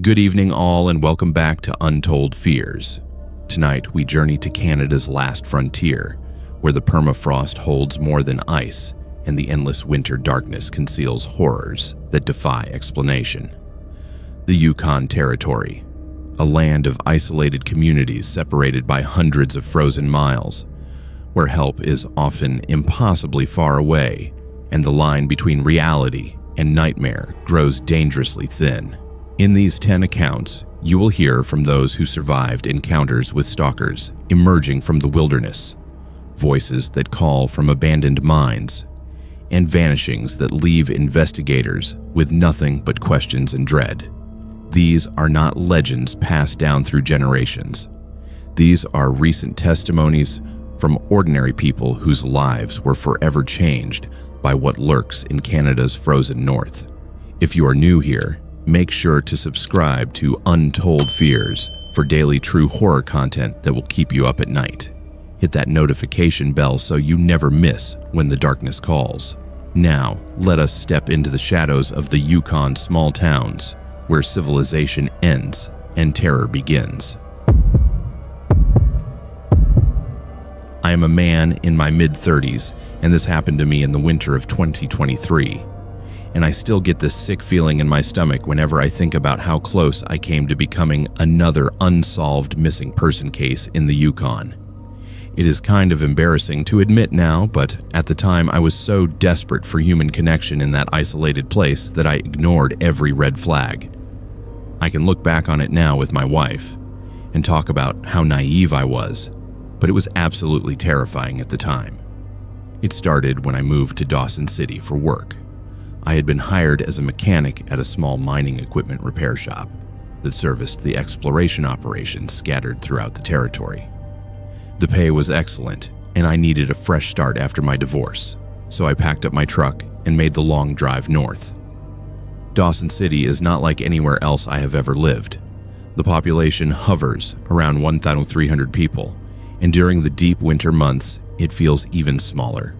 Good evening all, and welcome back to Untold Fears. Tonight we journey to Canada's last frontier, where the permafrost holds more than ice and the endless winter darkness conceals horrors that defy explanation. The Yukon Territory, a land of isolated communities separated by hundreds of frozen miles, where help is often impossibly far away and the line between reality and nightmare grows dangerously thin. In these 10 accounts, you will hear from those who survived encounters with stalkers emerging from the wilderness, voices that call from abandoned mines, and vanishings that leave investigators with nothing but questions and dread. These are not legends passed down through generations. These are recent testimonies from ordinary people whose lives were forever changed by what lurks in Canada's frozen north. If you are new here, make sure to subscribe to Untold Fears for daily true horror content that will keep you up at night. Hit that notification bell so you never miss when the darkness calls. Now, let us step into the shadows of the Yukon small towns, where civilization ends and terror begins. I am a man in my mid-30s, and this happened to me in the winter of 2023. And I still get this sick feeling in my stomach whenever I think about how close I came to becoming another unsolved missing person case in the Yukon. It is kind of embarrassing to admit now, but at the time I was so desperate for human connection in that isolated place that I ignored every red flag. I can look back on it now with my wife and talk about how naive I was, but it was absolutely terrifying at the time. It started when I moved to Dawson City for work. I had been hired as a mechanic at a small mining equipment repair shop that serviced the exploration operations scattered throughout the territory. The pay was excellent, and I needed a fresh start after my divorce, so I packed up my truck and made the long drive north. Dawson City is not like anywhere else I have ever lived. The population hovers around 1,300 people, and during the deep winter months, it feels even smaller.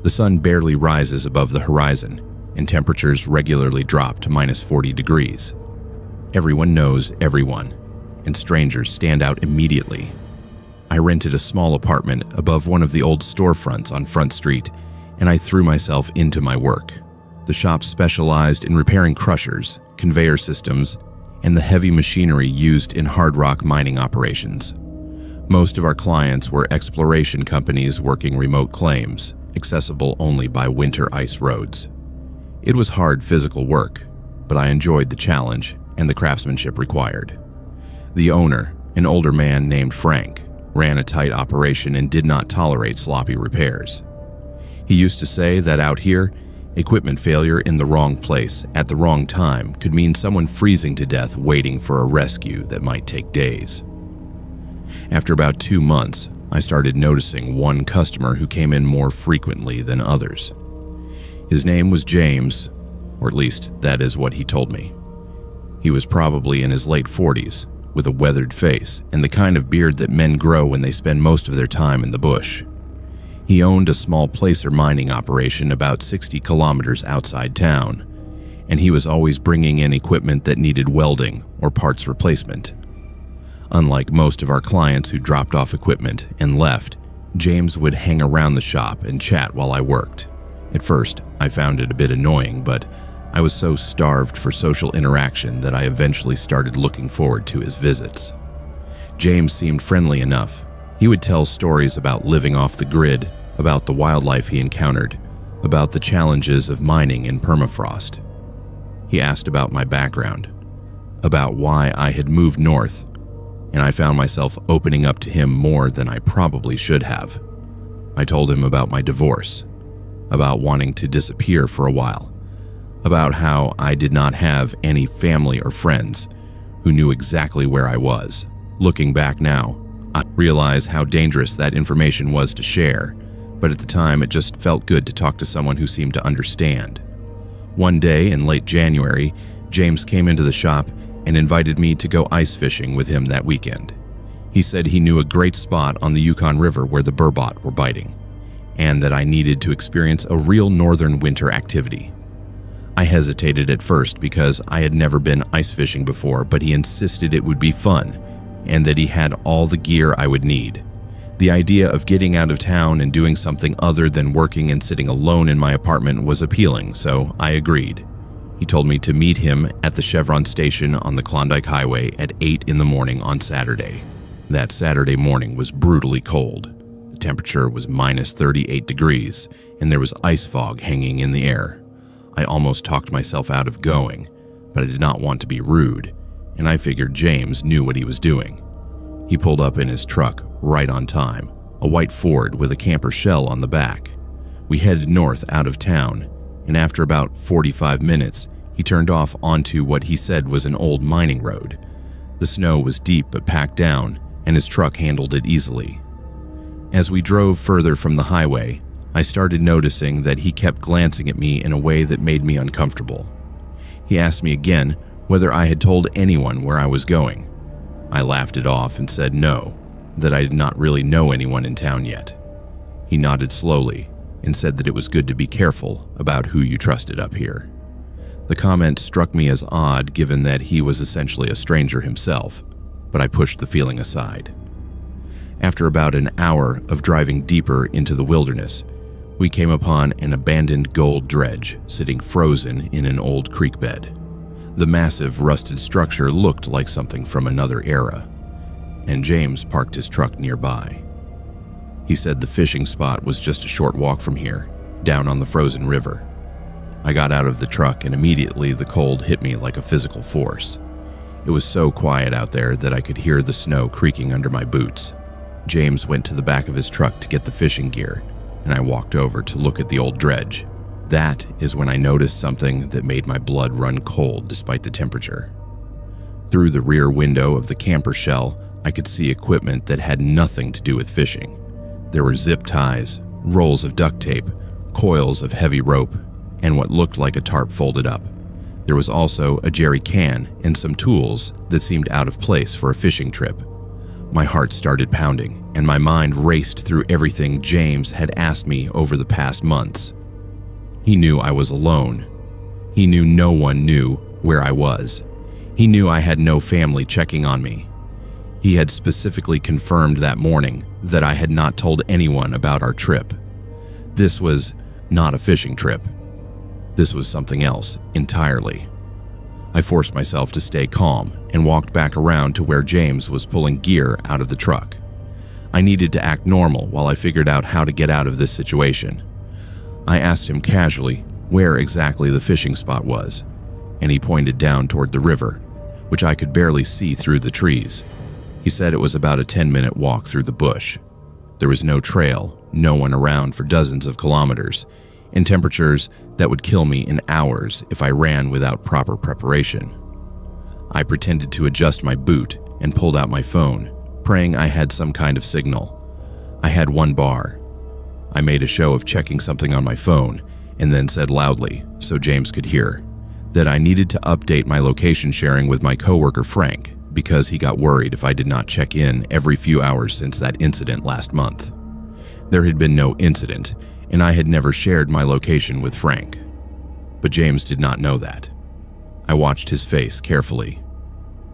The sun barely rises above the horizon, and temperatures regularly drop to minus 40 degrees. Everyone knows everyone, and strangers stand out immediately. I rented a small apartment above one of the old storefronts on Front Street, and I threw myself into my work. The shop specialized in repairing crushers, conveyor systems, and the heavy machinery used in hard rock mining operations. Most of our clients were exploration companies working remote claims, accessible only by winter ice roads. It was hard physical work, but I enjoyed the challenge and the craftsmanship required. The owner, an older man named Frank, ran a tight operation and did not tolerate sloppy repairs. He used to say that out here, equipment failure in the wrong place at the wrong time could mean someone freezing to death waiting for a rescue that might take days. After about 2 months, I started noticing one customer who came in more frequently than others. His name was James, or at least that is what he told me. He was probably in his late 40s, with a weathered face and the kind of beard that men grow when they spend most of their time in the bush. He owned a small placer mining operation about 60 kilometers outside town, and he was always bringing in equipment that needed welding or parts replacement. Unlike most of our clients who dropped off equipment and left, James would hang around the shop and chat while I worked. At first, I found it a bit annoying, but I was so starved for social interaction that I eventually started looking forward to his visits. James seemed friendly enough. He would tell stories about living off the grid, about the wildlife he encountered, about the challenges of mining in permafrost. He asked about my background, about why I had moved north, and I found myself opening up to him more than I probably should have. I told him about my divorce, about wanting to disappear for a while, about how I did not have any family or friends who knew exactly where I was. Looking back now, I realize how dangerous that information was to share, but at the time it just felt good to talk to someone who seemed to understand. One day in late January, James came into the shop and invited me to go ice fishing with him that weekend. He said he knew a great spot on the Yukon River where the burbot were biting, and that I needed to experience a real northern winter activity. I hesitated at first because I had never been ice fishing before, but he insisted it would be fun and that he had all the gear I would need. The idea of getting out of town and doing something other than working and sitting alone in my apartment was appealing, so I agreed. He told me to meet him at the Chevron station on the Klondike Highway at 8 in the morning on Saturday. That Saturday morning was brutally cold. The temperature was minus 38 degrees, and there was ice fog hanging in the air. I almost talked myself out of going, but I did not want to be rude, and I figured James knew what he was doing. He pulled up in his truck right on time, a white Ford with a camper shell on the back. We headed north out of town, and after about 45 minutes, he turned off onto what he said was an old mining road. The snow was deep but packed down, and his truck handled it easily. As we drove further from the highway, I started noticing that he kept glancing at me in a way that made me uncomfortable. He asked me again whether I had told anyone where I was going. I laughed it off and said no, that I did not really know anyone in town yet. He nodded slowly and said that it was good to be careful about who you trusted up here. The comment struck me as odd given that he was essentially a stranger himself, but I pushed the feeling aside. After about an hour of driving deeper into the wilderness, we came upon an abandoned gold dredge sitting frozen in an old creek bed. The massive rusted structure looked like something from another era, and James parked his truck nearby. He said the fishing spot was just a short walk from here, down on the frozen river. I got out of the truck and immediately the cold hit me like a physical force. It was so quiet out there that I could hear the snow creaking under my boots. James went to the back of his truck to get the fishing gear, and I walked over to look at the old dredge. That is when I noticed something that made my blood run cold despite the temperature. Through the rear window of the camper shell, I could see equipment that had nothing to do with fishing. There were zip ties, rolls of duct tape, coils of heavy rope, and what looked like a tarp folded up. There was also a jerry can and some tools that seemed out of place for a fishing trip. My heart started pounding, and my mind raced through everything James had asked me over the past months. He knew I was alone. He knew no one knew where I was. He knew I had no family checking on me. He had specifically confirmed that morning that I had not told anyone about our trip. This was not a fishing trip. This was something else entirely. I forced myself to stay calm and walked back around to where James was pulling gear out of the truck. I needed to act normal while I figured out how to get out of this situation. I asked him casually where exactly the fishing spot was, and he pointed down toward the river, which I could barely see through the trees. He said it was about a 10-minute walk through the bush. There was no trail, no one around for dozens of kilometers, and temperatures that would kill me in hours if I ran without proper preparation. I pretended to adjust my boot and pulled out my phone, praying I had some kind of signal. I had one bar. I made a show of checking something on my phone and then said loudly, so James could hear, that I needed to update my location sharing with my coworker Frank because he got worried if I did not check in every few hours since that incident last month. There had been no incident, and I had never shared my location with Frank. But James did not know that. I watched his face carefully.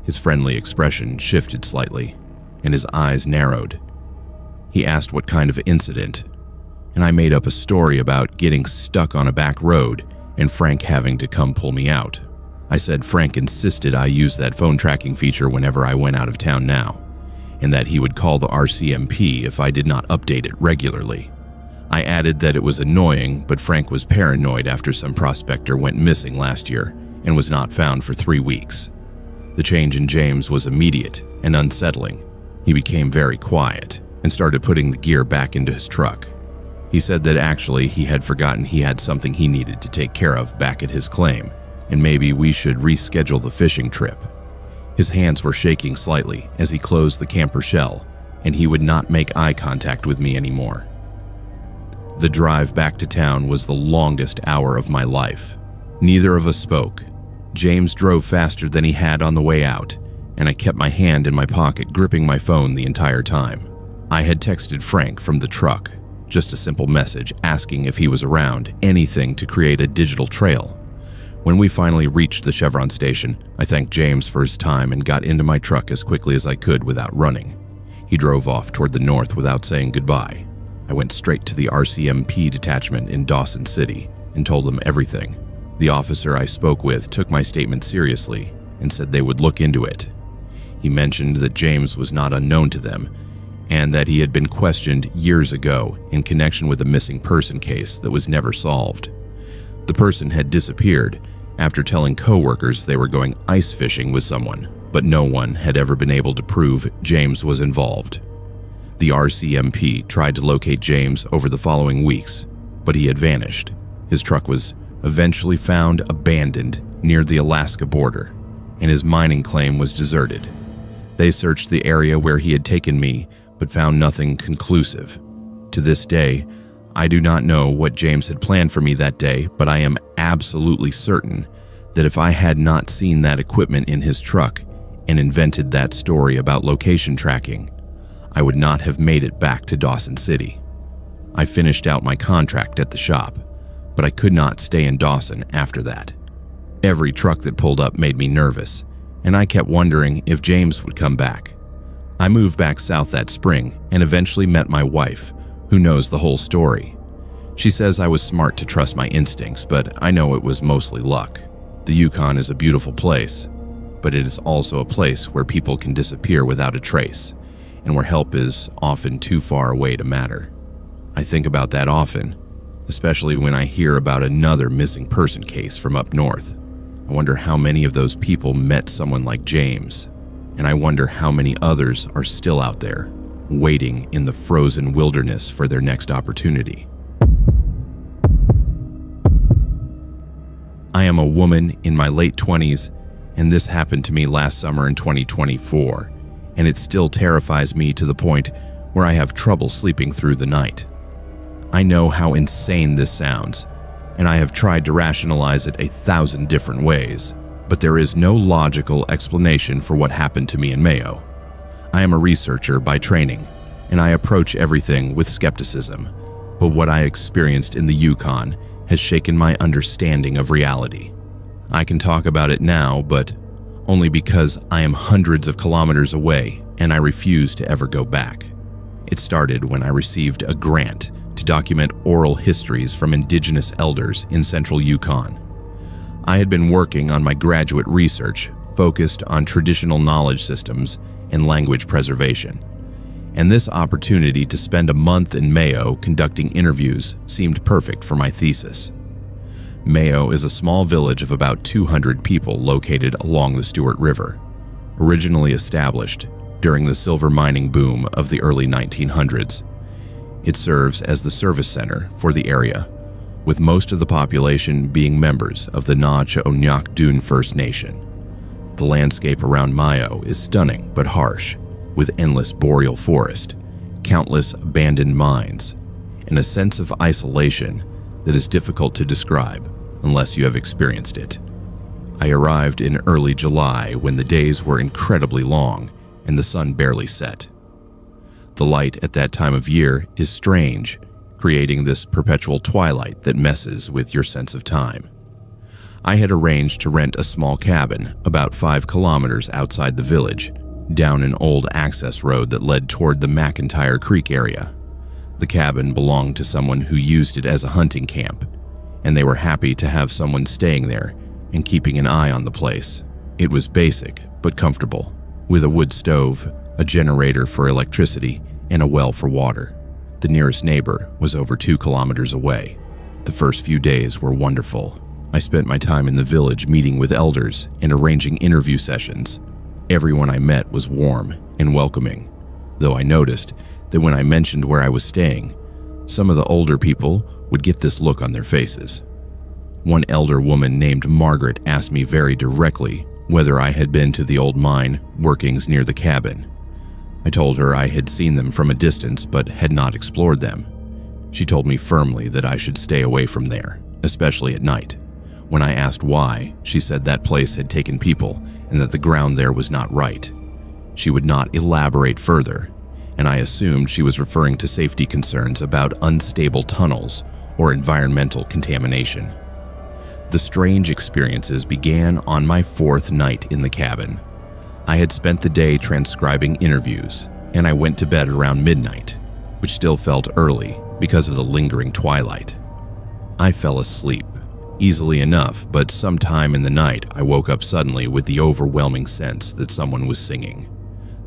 His friendly expression shifted slightly, and his eyes narrowed. He asked what kind of incident, and I made up a story about getting stuck on a back road and Frank having to come pull me out. I said Frank insisted I use that phone tracking feature whenever I went out of town now, and that he would call the RCMP if I did not update it regularly. I added that it was annoying, but Frank was paranoid after some prospector went missing last year and was not found for 3 weeks. The change in James was immediate and unsettling. He became very quiet and started putting the gear back into his truck. He said that actually he had forgotten he had something he needed to take care of back at his claim, and maybe we should reschedule the fishing trip. His hands were shaking slightly as he closed the camper shell, and he would not make eye contact with me anymore. The drive back to town was the longest hour of my life. Neither of us spoke. James drove faster than he had on the way out, and I kept my hand in my pocket gripping my phone the entire time. I had texted Frank from the truck, just a simple message asking if he was around, anything to create a digital trail. When we finally reached the Chevron station, I thanked James for his time and got into my truck as quickly as I could without running. He drove off toward the north without saying goodbye. I went straight to the RCMP detachment in Dawson City and told them everything. The officer I spoke with took my statement seriously and said they would look into it. He mentioned that James was not unknown to them and that he had been questioned years ago in connection with a missing person case that was never solved. The person had disappeared after telling coworkers they were going ice fishing with someone, but no one had ever been able to prove James was involved. The RCMP tried to locate James over the following weeks, but he had vanished. His truck was eventually found abandoned near the Alaska border, and his mining claim was deserted. They searched the area where he had taken me, but found nothing conclusive. To this day, I do not know what James had planned for me that day, but I am absolutely certain that if I had not seen that equipment in his truck and invented that story about location tracking, I would not have made it back to Dawson City. I finished out my contract at the shop, but I could not stay in Dawson after that. Every truck that pulled up made me nervous, and I kept wondering if James would come back. I moved back south that spring and eventually met my wife, who knows the whole story. She says I was smart to trust my instincts, but I know it was mostly luck. The Yukon is a beautiful place, but it is also a place where people can disappear without a trace, and where help is often too far away to matter. I think about that often, especially when I hear about another missing person case from up north. I wonder how many of those people met someone like James, and I wonder how many others are still out there, waiting in the frozen wilderness for their next opportunity. I am a woman in my late 20s, and this happened to me last summer in 2024, and it still terrifies me to the point where I have trouble sleeping through the night. I know how insane this sounds, and I have tried to rationalize it 1,000 different ways, but there is no logical explanation for what happened to me in Mayo. I am a researcher by training, and I approach everything with skepticism, but what I experienced in the Yukon has shaken my understanding of reality. I can talk about it now, but only because I am hundreds of kilometers away and I refuse to ever go back. It started when I received a grant to document oral histories from indigenous elders in central Yukon. I had been working on my graduate research focused on traditional knowledge systems and language preservation, and this opportunity to spend a month in Mayo conducting interviews seemed perfect for my thesis. Mayo is a small village of about 200 people located along the Stewart River, originally established during the silver mining boom of the early 1900s. It serves as the service center for the area, with most of the population being members of the Na-Cha-O-Nyak-Dun First Nation. The landscape around Mayo is stunning but harsh, with endless boreal forest, countless abandoned mines, and a sense of isolation that is difficult to describe unless you have experienced it. I arrived in early July when the days were incredibly long and the sun barely set. The light at that time of year is strange, creating this perpetual twilight that messes with your sense of time. I had arranged to rent a small cabin about 5 kilometers outside the village, down an old access road that led toward the McIntyre Creek area. The cabin belonged to someone who used it as a hunting camp, and they were happy to have someone staying there and keeping an eye on the place. It was basic but comfortable, with a wood stove, a generator for electricity, and a well for water. The nearest neighbor was over 2 kilometers away. The first few days were wonderful. I spent my time in the village meeting with elders and arranging interview sessions. Everyone I met was warm and welcoming, though I noticed that when I mentioned where I was staying, some of the older people would get this look on their faces. One elder woman named Margaret asked me very directly whether I had been to the old mine workings near the cabin. I told her I had seen them from a distance but had not explored them. She told me firmly that I should stay away from there, especially at night. When I asked why, she said that place had taken people and that the ground there was not right. She would not elaborate further, and I assumed she was referring to safety concerns about unstable tunnels or environmental contamination. The strange experiences began on my fourth night in the cabin. I had spent the day transcribing interviews, and I went to bed around midnight, which still felt early because of the lingering twilight. I fell asleep, easily enough, but sometime in the night I woke up suddenly with the overwhelming sense that someone was singing.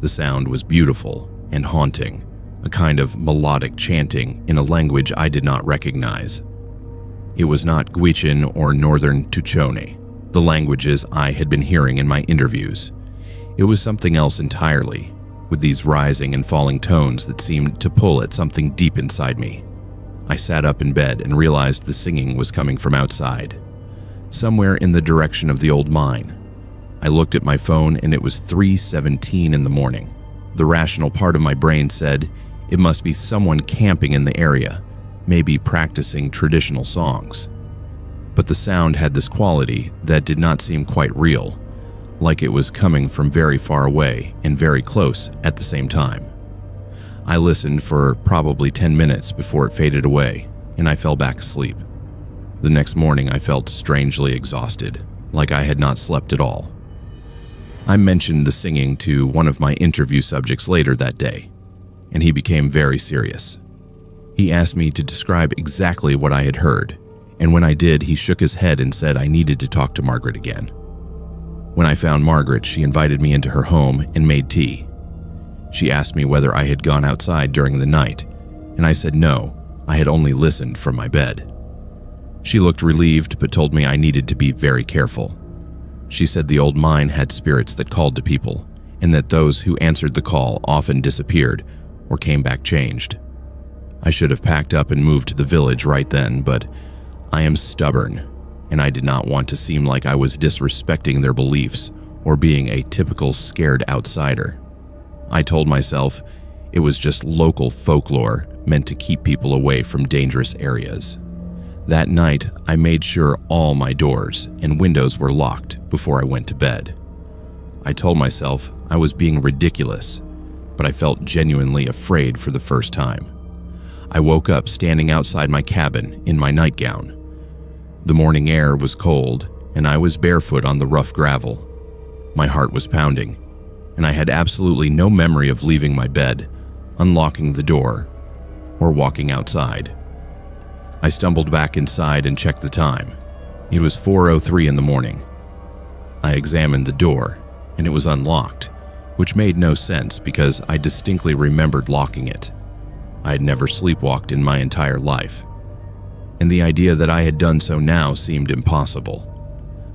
The sound was beautiful and haunting, a kind of melodic chanting in a language I did not recognize. It was not Gwich'in or Northern Tuchone, the languages I had been hearing in my interviews. It was something else entirely, with these rising and falling tones that seemed to pull at something deep inside me. I sat up in bed and realized the singing was coming from outside, somewhere in the direction of the old mine. I looked at my phone and it was 3:17 in the morning. The rational part of my brain said it must be someone camping in the area, maybe practicing traditional songs. But the sound had this quality that did not seem quite real, like it was coming from very far away and very close at the same time. I listened for probably 10 minutes before it faded away, and I fell back asleep. The next morning I felt strangely exhausted, like I had not slept at all. I mentioned the singing to one of my interview subjects later that day, and he became very serious. He asked me to describe exactly what I had heard, and when I did, he shook his head and said I needed to talk to Margaret again. When I found Margaret, she invited me into her home and made tea. She asked me whether I had gone outside during the night, and I said no, I had only listened from my bed. She looked relieved but told me I needed to be very careful. She said the old mine had spirits that called to people, and that those who answered the call often disappeared or came back changed. I should have packed up and moved to the village right then, but I am stubborn, and I did not want to seem like I was disrespecting their beliefs or being a typical scared outsider. I told myself it was just local folklore meant to keep people away from dangerous areas. That night, I made sure all my doors and windows were locked before I went to bed. I told myself I was being ridiculous, but I felt genuinely afraid for the first time. I woke up standing outside my cabin in my nightgown. The morning air was cold, and I was barefoot on the rough gravel. My heart was pounding, and I had absolutely no memory of leaving my bed, unlocking the door, or walking outside. I stumbled back inside and checked the time. It was 4:03 in the morning. I examined the door, and it was unlocked, which made no sense because I distinctly remembered locking it. I had never sleepwalked in my entire life, and the idea that I had done so now seemed impossible.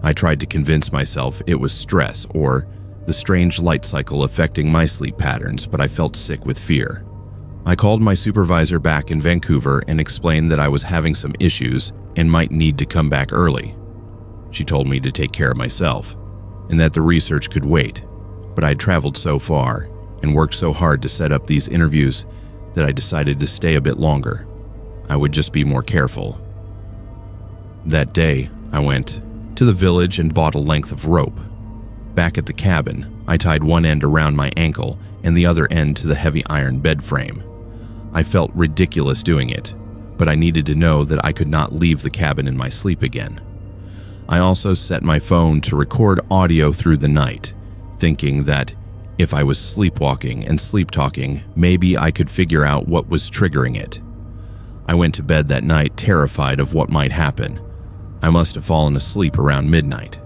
I tried to convince myself it was stress or the strange light cycle affecting my sleep patterns, but I felt sick with fear. I called my supervisor back in Vancouver and explained that I was having some issues and might need to come back early. She told me to take care of myself and that the research could wait, but I had traveled so far and worked so hard to set up these interviews that I decided to stay a bit longer. I would just be more careful. That day, I went to the village and bought a length of rope. Back at the cabin, I tied one end around my ankle and the other end to the heavy iron bed frame. I felt ridiculous doing it, but I needed to know that I could not leave the cabin in my sleep again. I also set my phone to record audio through the night, thinking that if I was sleepwalking and sleep-talking, maybe I could figure out what was triggering it. I went to bed that night terrified of what might happen. I must have fallen asleep around midnight,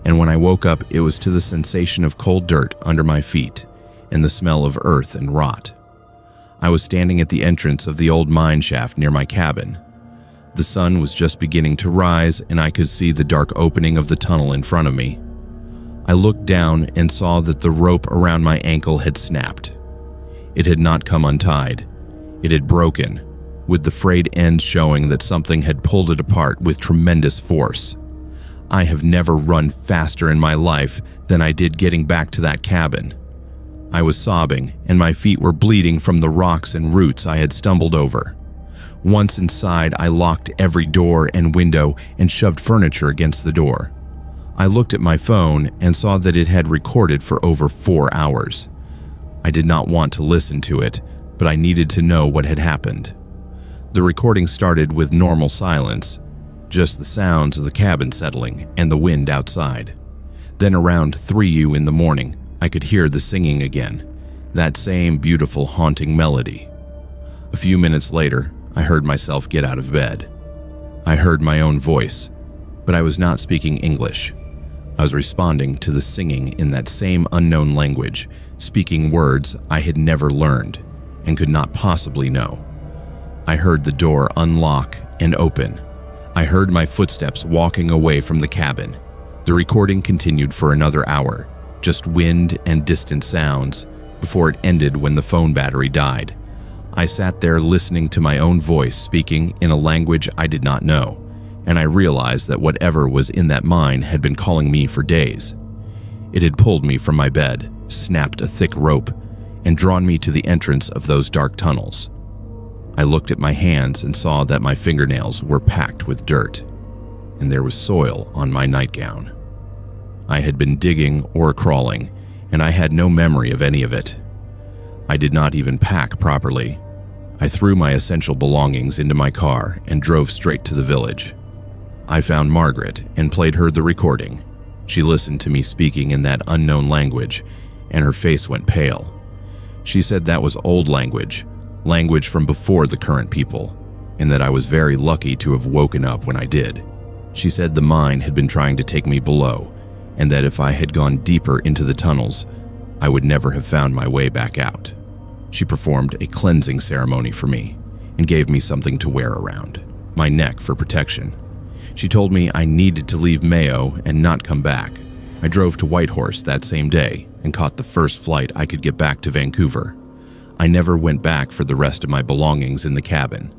and when I woke up, it was to the sensation of cold dirt under my feet and the smell of earth and rot. I was standing at the entrance of the old mine shaft near my cabin. The sun was just beginning to rise, and I could see the dark opening of the tunnel in front of me. I looked down and saw that the rope around my ankle had snapped. It had not come untied. It had broken, with the frayed end showing that something had pulled it apart with tremendous force. I have never run faster in my life than I did getting back to that cabin. I was sobbing, and my feet were bleeding from the rocks and roots I had stumbled over. Once inside, I locked every door and window and shoved furniture against the door. I looked at my phone and saw that it had recorded for over 4 hours. I did not want to listen to it, but I needed to know what had happened. The recording started with normal silence, just the sounds of the cabin settling and the wind outside. Then around 3 in the morning, I could hear the singing again, that same beautiful haunting melody. A few minutes later, I heard myself get out of bed. I heard my own voice, but I was not speaking English. I was responding to the singing in that same unknown language, speaking words I had never learned and could not possibly know. I heard the door unlock and open. I heard my footsteps walking away from the cabin. The recording continued for another hour, just wind and distant sounds, before it ended when the phone battery died. I sat there listening to my own voice speaking in a language I did not know, and I realized that whatever was in that mine had been calling me for days. It had pulled me from my bed, snapped a thick rope, and drawn me to the entrance of those dark tunnels. I looked at my hands and saw that my fingernails were packed with dirt, and there was soil on my nightgown. I had been digging or crawling, and I had no memory of any of it. I did not even pack properly. I threw my essential belongings into my car and drove straight to the village. I found Margaret and played her the recording. She listened to me speaking in that unknown language, and her face went pale. She said that was old language from before the current people, and that I was very lucky to have woken up when I did. She said the mine had been trying to take me below, and that if I had gone deeper into the tunnels, I would never have found my way back out. She performed a cleansing ceremony for me and gave me something to wear around my neck for protection. She told me I needed to leave Mayo and not come back. I drove to Whitehorse that same day and caught the first flight I could get back to Vancouver. I never went back for the rest of my belongings in the cabin.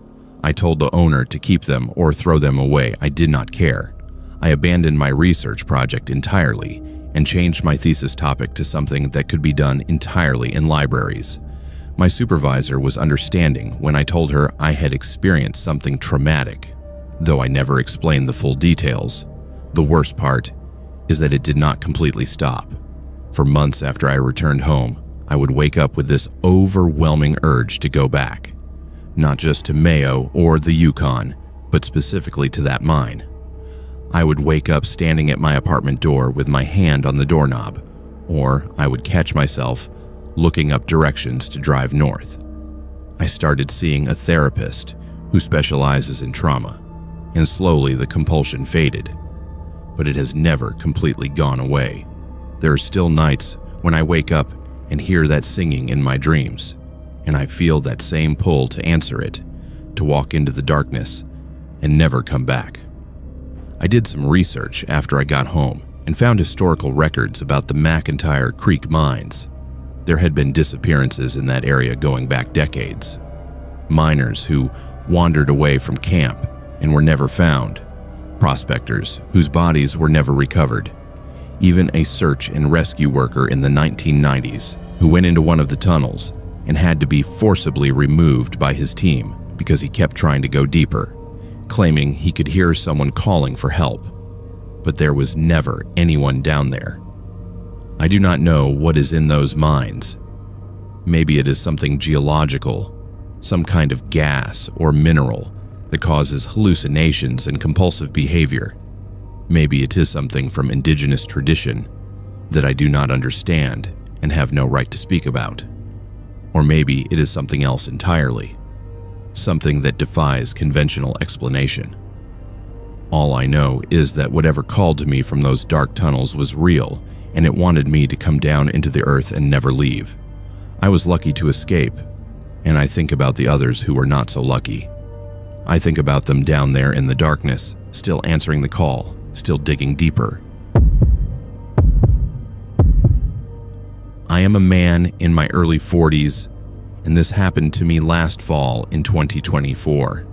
I told the owner to keep them or throw them away. I did not care. I abandoned my research project entirely and changed my thesis topic to something that could be done entirely in libraries. My supervisor was understanding when I told her I had experienced something traumatic, though I never explained the full details. The worst part is that it did not completely stop. For months after I returned home, I would wake up with this overwhelming urge to go back, not just to Mayo or the Yukon, but specifically to that mine. I would wake up standing at my apartment door with my hand on the doorknob, or I would catch myself looking up directions to drive north. I started seeing a therapist who specializes in trauma, and slowly the compulsion faded, but it has never completely gone away. There are still nights when I wake up and hear that singing in my dreams, and I feel that same pull to answer it, to walk into the darkness and never come back. I did some research after I got home and found historical records about the McIntyre Creek mines. There had been disappearances in that area going back decades. Miners who wandered away from camp and were never found. Prospectors whose bodies were never recovered. Even a search and rescue worker in the 1990s who went into one of the tunnels and had to be forcibly removed by his team because he kept trying to go deeper, claiming he could hear someone calling for help, but there was never anyone down there. I do not know what is in those mines. Maybe it is something geological, some kind of gas or mineral that causes hallucinations and compulsive behavior. Maybe it is something from indigenous tradition that I do not understand and have no right to speak about. Or maybe it is something else entirely, something that defies conventional explanation. All I know is that whatever called to me from those dark tunnels was real, and it wanted me to come down into the earth and never leave. I was lucky to escape, and I think about the others who were not so lucky. I think about them down there in the darkness, still answering the call, still digging deeper. I am a man in my early 40s, and this happened to me last fall in 2024,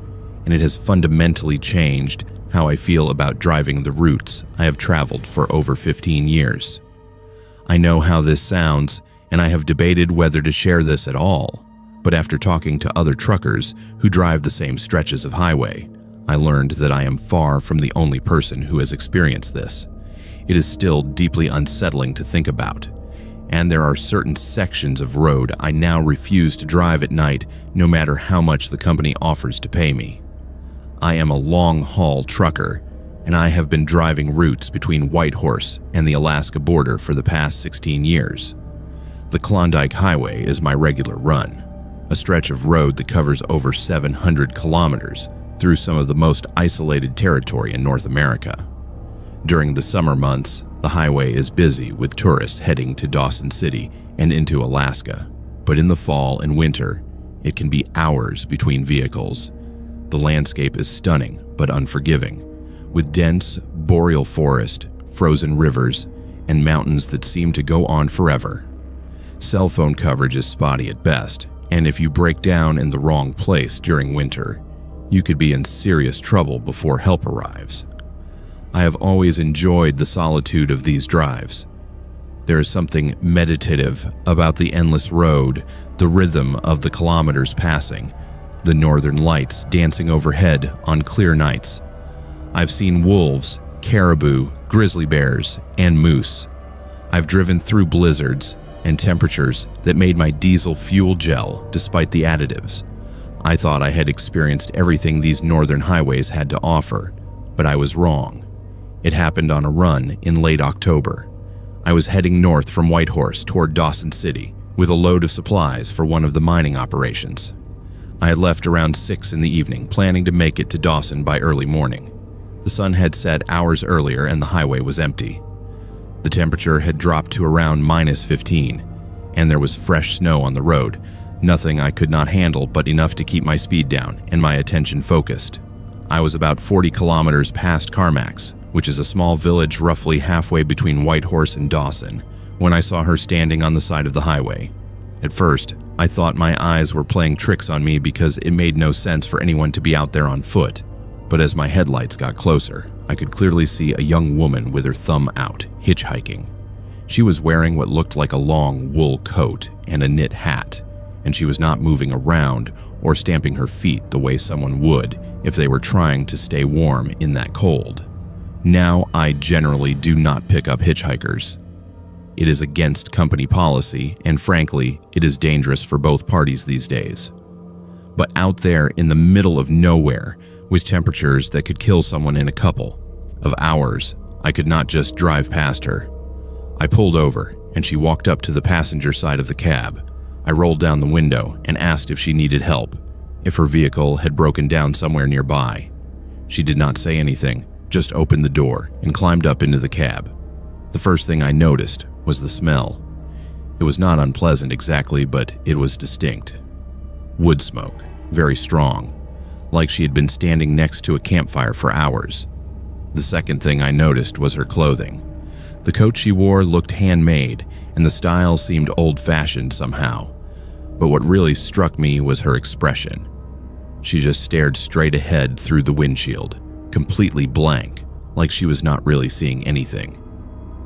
and it has fundamentally changed how I feel about driving the routes I have traveled for over 15 years. I know how this sounds, and I have debated whether to share this at all, but after talking to other truckers who drive the same stretches of highway, I learned that I am far from the only person who has experienced this. It is still deeply unsettling to think about, and there are certain sections of road I now refuse to drive at night no matter how much the company offers to pay me. I am a long-haul trucker, and I have been driving routes between Whitehorse and the Alaska border for the past 16 years. The Klondike Highway is my regular run, a stretch of road that covers over 700 kilometers through some of the most isolated territory in North America. During the summer months, the highway is busy with tourists heading to Dawson City and into Alaska, but in the fall and winter, it can be hours between vehicles. The landscape is stunning but unforgiving, with dense boreal forest, frozen rivers, and mountains that seem to go on forever. Cell phone coverage is spotty at best, and if you break down in the wrong place during winter, you could be in serious trouble before help arrives. I have always enjoyed the solitude of these drives. There is something meditative about the endless road, the rhythm of the kilometers passing, the northern lights dancing overhead on clear nights. I've seen wolves, caribou, grizzly bears, and moose. I've driven through blizzards and temperatures that made my diesel fuel gel despite the additives. I thought I had experienced everything these northern highways had to offer, but I was wrong. It happened on a run in late October. I was heading north from Whitehorse toward Dawson City with a load of supplies for one of the mining operations. I had left around 6 in the evening, planning to make it to Dawson by early morning. The sun had set hours earlier and the highway was empty. The temperature had dropped to around -15, and there was fresh snow on the road, nothing I could not handle but enough to keep my speed down and my attention focused. I was about 40 kilometers past Carmax, which is a small village roughly halfway between Whitehorse and Dawson, when I saw her standing on the side of the highway. At first, I thought my eyes were playing tricks on me because it made no sense for anyone to be out there on foot. But as my headlights got closer, I could clearly see a young woman with her thumb out, hitchhiking. She was wearing what looked like a long wool coat and a knit hat, and she was not moving around or stamping her feet the way someone would if they were trying to stay warm in that cold. Now, I generally do not pick up hitchhikers. It is against company policy, and frankly, it is dangerous for both parties these days. But out there in the middle of nowhere, with temperatures that could kill someone in a couple of hours, I could not just drive past her. I pulled over, and she walked up to the passenger side of the cab. I rolled down the window and asked if she needed help, if her vehicle had broken down somewhere nearby. She did not say anything, just opened the door and climbed up into the cab. The first thing I noticed was the smell. It was not unpleasant exactly, but it was distinct. Wood smoke, very strong, like she had been standing next to a campfire for hours. The second thing I noticed was her clothing. The coat she wore looked handmade, and the style seemed old-fashioned somehow. But what really struck me was her expression. She just stared straight ahead through the windshield, completely blank, like she was not really seeing anything.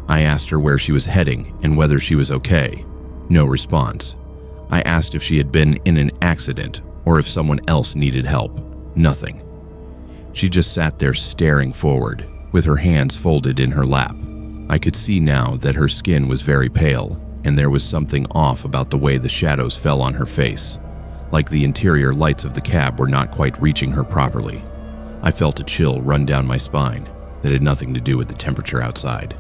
I asked her where she was heading and whether she was okay. No response. I asked if she had been in an accident or if someone else needed help. Nothing. She just sat there staring forward, with her hands folded in her lap. I could see now that her skin was very pale, and there was something off about the way the shadows fell on her face, like the interior lights of the cab were not quite reaching her properly. I felt a chill run down my spine that had nothing to do with the temperature outside.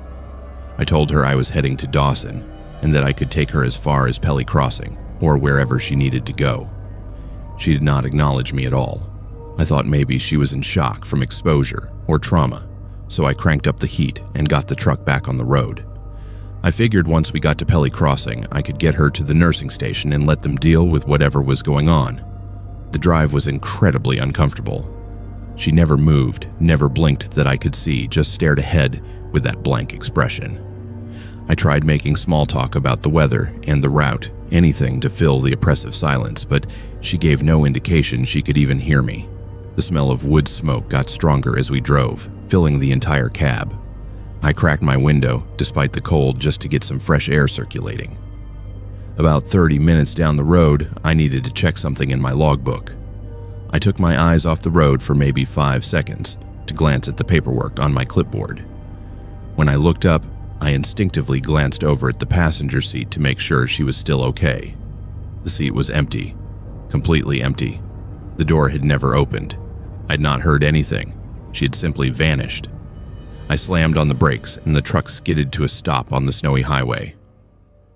I told her I was heading to Dawson and that I could take her as far as Pelly Crossing or wherever she needed to go. She did not acknowledge me at all. I thought maybe she was in shock from exposure or trauma, so I cranked up the heat and got the truck back on the road. I figured once we got to Pelly Crossing, I could get her to the nursing station and let them deal with whatever was going on. The drive was incredibly uncomfortable. She never moved, never blinked that I could see, just stared ahead with that blank expression. I tried making small talk about the weather and the route, anything to fill the oppressive silence, but she gave no indication she could even hear me. The smell of wood smoke got stronger as we drove, filling the entire cab. I cracked my window, despite the cold, just to get some fresh air circulating. About 30 minutes down the road, I needed to check something in my logbook. I took my eyes off the road for maybe 5 seconds to glance at the paperwork on my clipboard. When I looked up, I instinctively glanced over at the passenger seat to make sure she was still okay. The seat was empty, completely empty. The door had never opened. I'd not heard anything. She had simply vanished. I slammed on the brakes and the truck skidded to a stop on the snowy highway.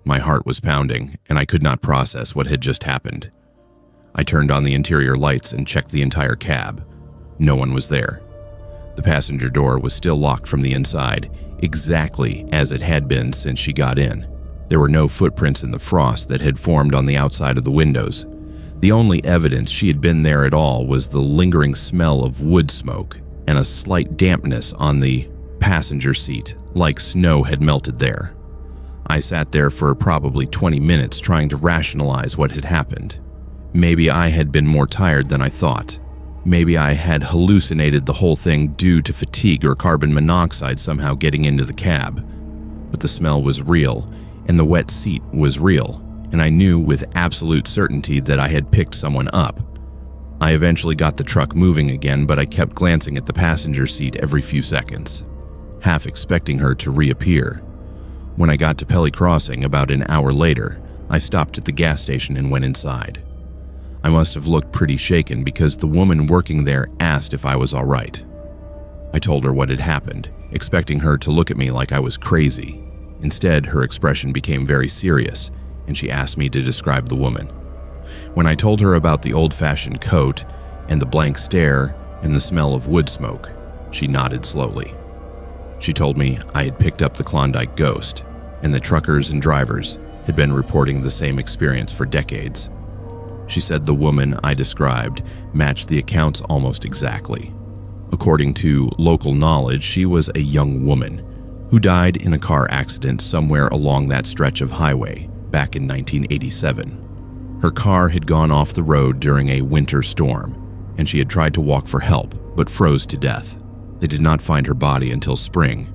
My heart was pounding and I could not process what had just happened. I turned on the interior lights and checked the entire cab. No one was there. The passenger door was still locked from the inside, exactly as it had been since she got in. There were no footprints in the frost that had formed on the outside of the windows. The only evidence she had been there at all was the lingering smell of wood smoke and a slight dampness on the passenger seat, like snow had melted there. I sat there for probably 20 minutes trying to rationalize what had happened. Maybe I had been more tired than I thought. Maybe I had hallucinated the whole thing due to fatigue or carbon monoxide somehow getting into the cab. But the smell was real, and the wet seat was real, and I knew with absolute certainty that I had picked someone up. I eventually got the truck moving again, but I kept glancing at the passenger seat every few seconds, half expecting her to reappear. When I got to Pelly Crossing about an hour later, I stopped at the gas station and went inside. I must have looked pretty shaken because the woman working there asked if I was all right. I told her what had happened, expecting her to look at me like I was crazy. Instead, her expression became very serious, and she asked me to describe the woman. When I told her about the old-fashioned coat and the blank stare and the smell of wood smoke, she nodded slowly. She told me I had picked up the Klondike ghost, and the truckers and drivers had been reporting the same experience for decades. She said the woman I described matched the accounts almost exactly. According to local knowledge, she was a young woman who died in a car accident somewhere along that stretch of highway back in 1987. Her car had gone off the road during a winter storm, and she had tried to walk for help but froze to death. They did not find her body until spring.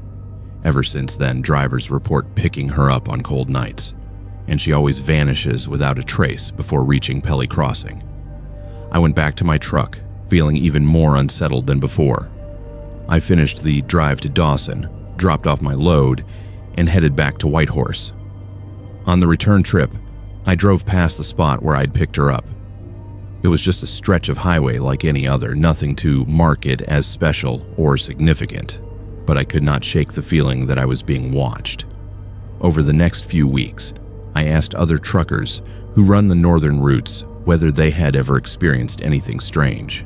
Ever since then, drivers report picking her up on cold nights, and she always vanishes without a trace before reaching Pelly Crossing. I went back to my truck, feeling even more unsettled than before. I finished the drive to Dawson, dropped off my load, and headed back to Whitehorse. On the return trip, I drove past the spot where I'd picked her up. It was just a stretch of highway like any other, nothing to mark it as special or significant, but I could not shake the feeling that I was being watched. Over the next few weeks, I asked other truckers who run the northern routes whether they had ever experienced anything strange.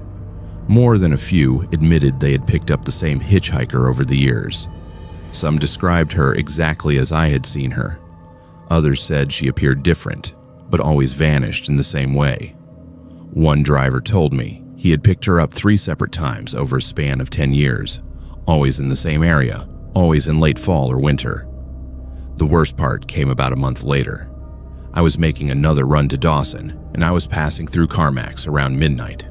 More than a few admitted they had picked up the same hitchhiker over the years. Some described her exactly as I had seen her. Others said she appeared different, but always vanished in the same way. One driver told me he had picked her up 3 separate times over a span of 10 years, always in the same area, always in late fall or winter. The worst part came about a month later. I was making another run to Dawson, and I was passing through Carmack's around midnight.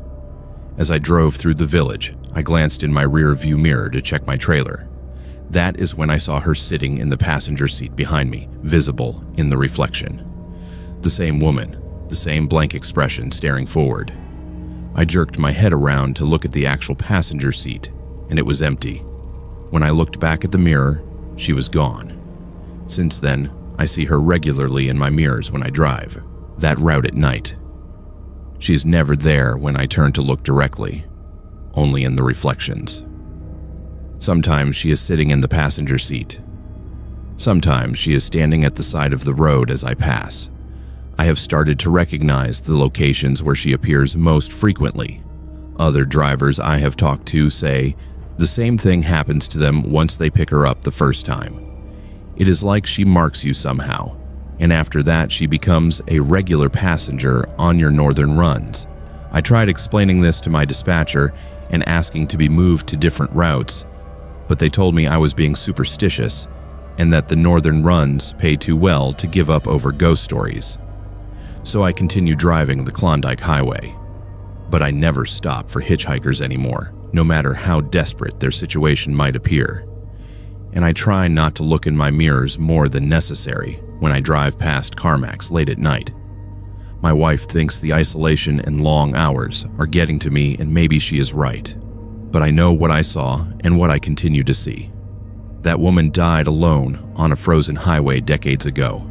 As I drove through the village, I glanced in my rear view mirror to check my trailer. That is when I saw her sitting in the passenger seat behind me, visible in the reflection. The same woman, the same blank expression staring forward. I jerked my head around to look at the actual passenger seat, and it was empty. When I looked back at the mirror, she was gone. Since then, I see her regularly in my mirrors when I drive, that route at night. She is never there when I turn to look directly, only in the reflections. Sometimes she is sitting in the passenger seat. Sometimes she is standing at the side of the road as I pass. I have started to recognize the locations where she appears most frequently. Other drivers I have talked to say the same thing happens to them once they pick her up the first time. It is like she marks you somehow, and after that she becomes a regular passenger on your northern runs. I tried explaining this to my dispatcher and asking to be moved to different routes, but they told me I was being superstitious and that the northern runs pay too well to give up over ghost stories. So I continue driving the Klondike Highway. But I never stop for hitchhikers anymore, no matter how desperate their situation might appear. And I try not to look in my mirrors more than necessary when I drive past Carmack's late at night. My wife thinks the isolation and long hours are getting to me, and maybe she is right. But I know what I saw and what I continue to see. That woman died alone on a frozen highway decades ago,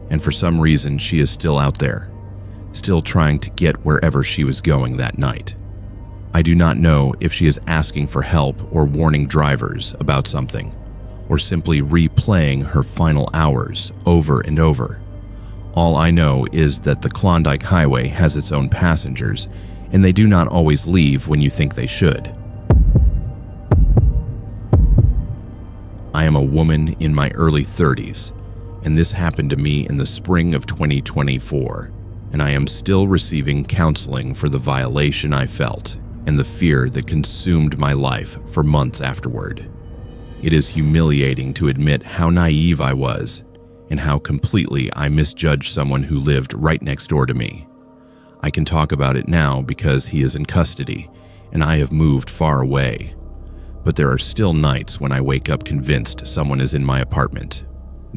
and for some reason she is still out there, still trying to get wherever she was going that night. I do not know if she is asking for help or warning drivers about something, or simply replaying her final hours over and over. All I know is that the Klondike Highway has its own passengers, and they do not always leave when you think they should. I am a woman in my early 30s, and this happened to me in the spring of 2024, and I am still receiving counseling for the violation I felt and the fear that consumed my life for months afterward. It is humiliating to admit how naive I was and how completely I misjudged someone who lived right next door to me. I can talk about it now because he is in custody and I have moved far away. But there are still nights when I wake up convinced someone is in my apartment,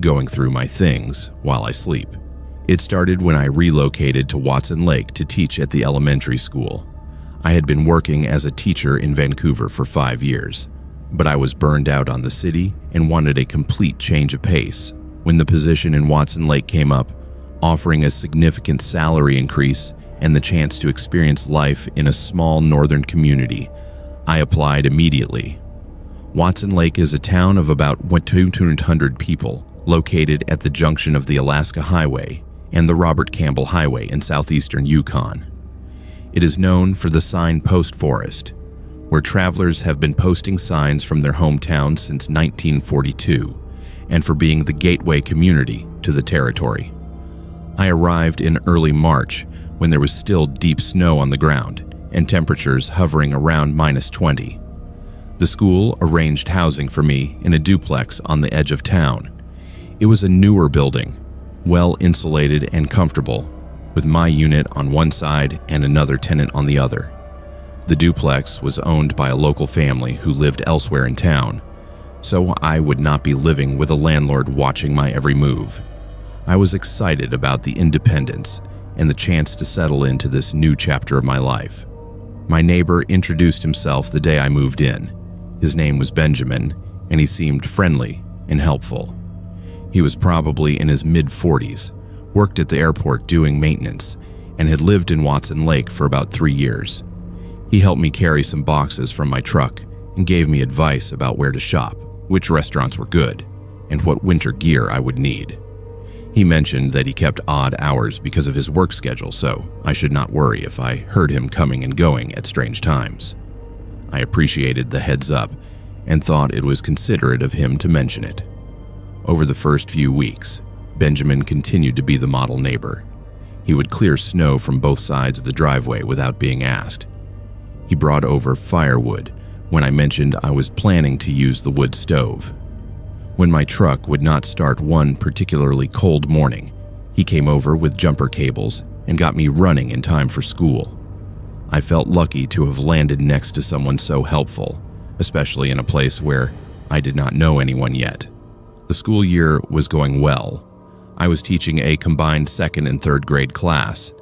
going through my things while I sleep. It started when I relocated to Watson Lake to teach at the elementary school. I had been working as a teacher in Vancouver for 5 years, but I was burned out on the city and wanted a complete change of pace. When the position in Watson Lake came up, offering a significant salary increase and the chance to experience life in a small northern community, I applied immediately. Watson Lake is a town of about 200 people, located at the junction of the Alaska Highway and the Robert Campbell Highway in southeastern Yukon. It is known for the signpost forest, where travelers have been posting signs from their hometown since 1942, and for being the gateway community to the territory. I arrived in early March when there was still deep snow on the ground and temperatures hovering around -20. The school arranged housing for me in a duplex on the edge of town. It was a newer building, well insulated and comfortable, with my unit on one side and another tenant on the other. The duplex was owned by a local family who lived elsewhere in town, so I would not be living with a landlord watching my every move. I was excited about the independence and the chance to settle into this new chapter of my life. My neighbor introduced himself the day I moved in. His name was Benjamin, and he seemed friendly and helpful. He was probably in his mid-40s, worked at the airport doing maintenance, and had lived in Watson Lake for about 3 years. He helped me carry some boxes from my truck and gave me advice about where to shop, which restaurants were good, and what winter gear I would need. He mentioned that he kept odd hours because of his work schedule, so I should not worry if I heard him coming and going at strange times. I appreciated the heads up and thought it was considerate of him to mention it. Over the first few weeks, Benjamin continued to be the model neighbor. He would clear snow from both sides of the driveway without being asked. He brought over firewood when I mentioned I was planning to use the wood stove. When my truck would not start one particularly cold morning, he came over with jumper cables and got me running in time for school. I felt lucky to have landed next to someone so helpful, especially in a place where I did not know anyone yet. The school year was going well. I was teaching a combined 2nd and 3rd grade class,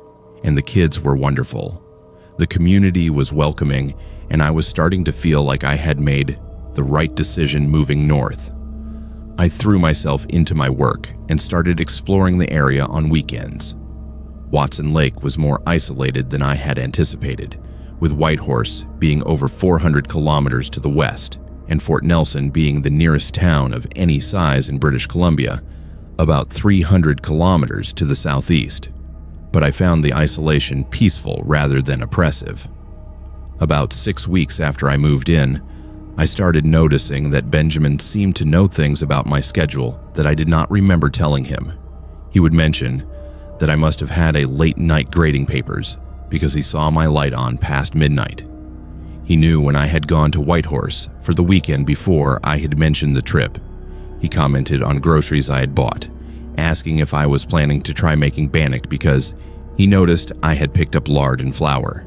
and the kids were wonderful. The community was welcoming, and I was starting to feel like I had made the right decision moving north. I threw myself into my work and started exploring the area on weekends. Watson Lake was more isolated than I had anticipated, with Whitehorse being over 400 kilometers to the west and Fort Nelson being the nearest town of any size in British Columbia, about 300 kilometers to the southeast. But I found the isolation peaceful rather than oppressive. About 6 weeks after I moved in, I started noticing that Benjamin seemed to know things about my schedule that I did not remember telling him. He would mention that I must have had a late night grading papers because he saw my light on past midnight. He knew when I had gone to Whitehorse for the weekend before I had mentioned the trip. He commented on groceries I had bought, asking if I was planning to try making bannock because he noticed I had picked up lard and flour.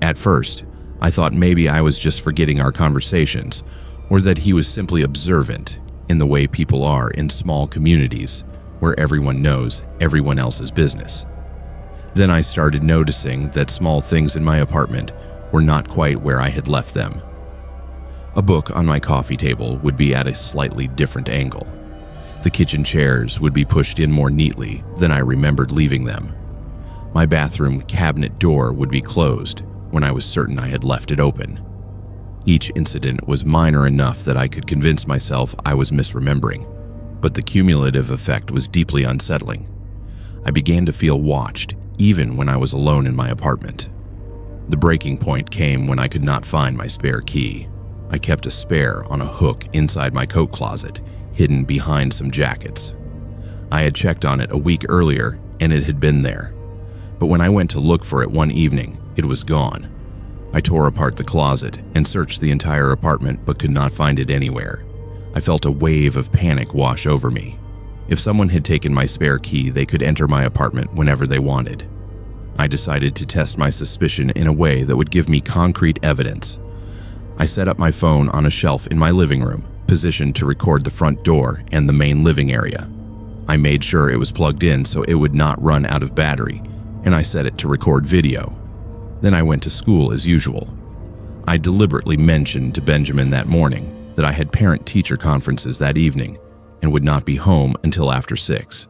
At first, I thought maybe I was just forgetting our conversations, or that he was simply observant in the way people are in small communities where everyone knows everyone else's business. Then I started noticing that small things in my apartment were not quite where I had left them. A book on my coffee table would be at a slightly different angle. The kitchen chairs would be pushed in more neatly than I remembered leaving them. My bathroom cabinet door would be closed, when I was certain I had left it open. Each incident was minor enough that I could convince myself I was misremembering, but the cumulative effect was deeply unsettling. I began to feel watched, even when I was alone in my apartment. The breaking point came when I could not find my spare key. I kept a spare on a hook inside my coat closet, hidden behind some jackets. I had checked on it a week earlier, and it had been there. But when I went to look for it one evening, it was gone. I tore apart the closet and searched the entire apartment but could not find it anywhere. I felt a wave of panic wash over me. If someone had taken my spare key, they could enter my apartment whenever they wanted. I decided to test my suspicion in a way that would give me concrete evidence. I set up my phone on a shelf in my living room, positioned to record the front door and the main living area. I made sure it was plugged in so it would not run out of battery, and I set it to record video. Then I went to school as usual. I deliberately mentioned to Benjamin that morning that I had parent-teacher conferences that evening and would not be home until after 6.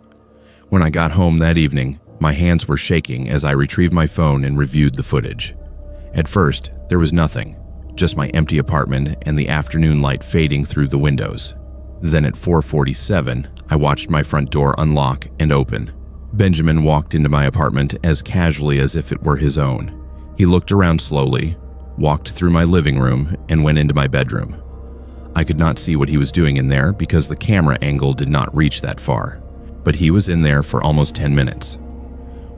When I got home that evening, my hands were shaking as I retrieved my phone and reviewed the footage. At first, there was nothing, just my empty apartment and the afternoon light fading through the windows. Then at 4:47, I watched my front door unlock and open. Benjamin walked into my apartment as casually as if it were his own. He looked around slowly, walked through my living room, and went into my bedroom. I could not see what he was doing in there because the camera angle did not reach that far, but he was in there for almost 10 minutes.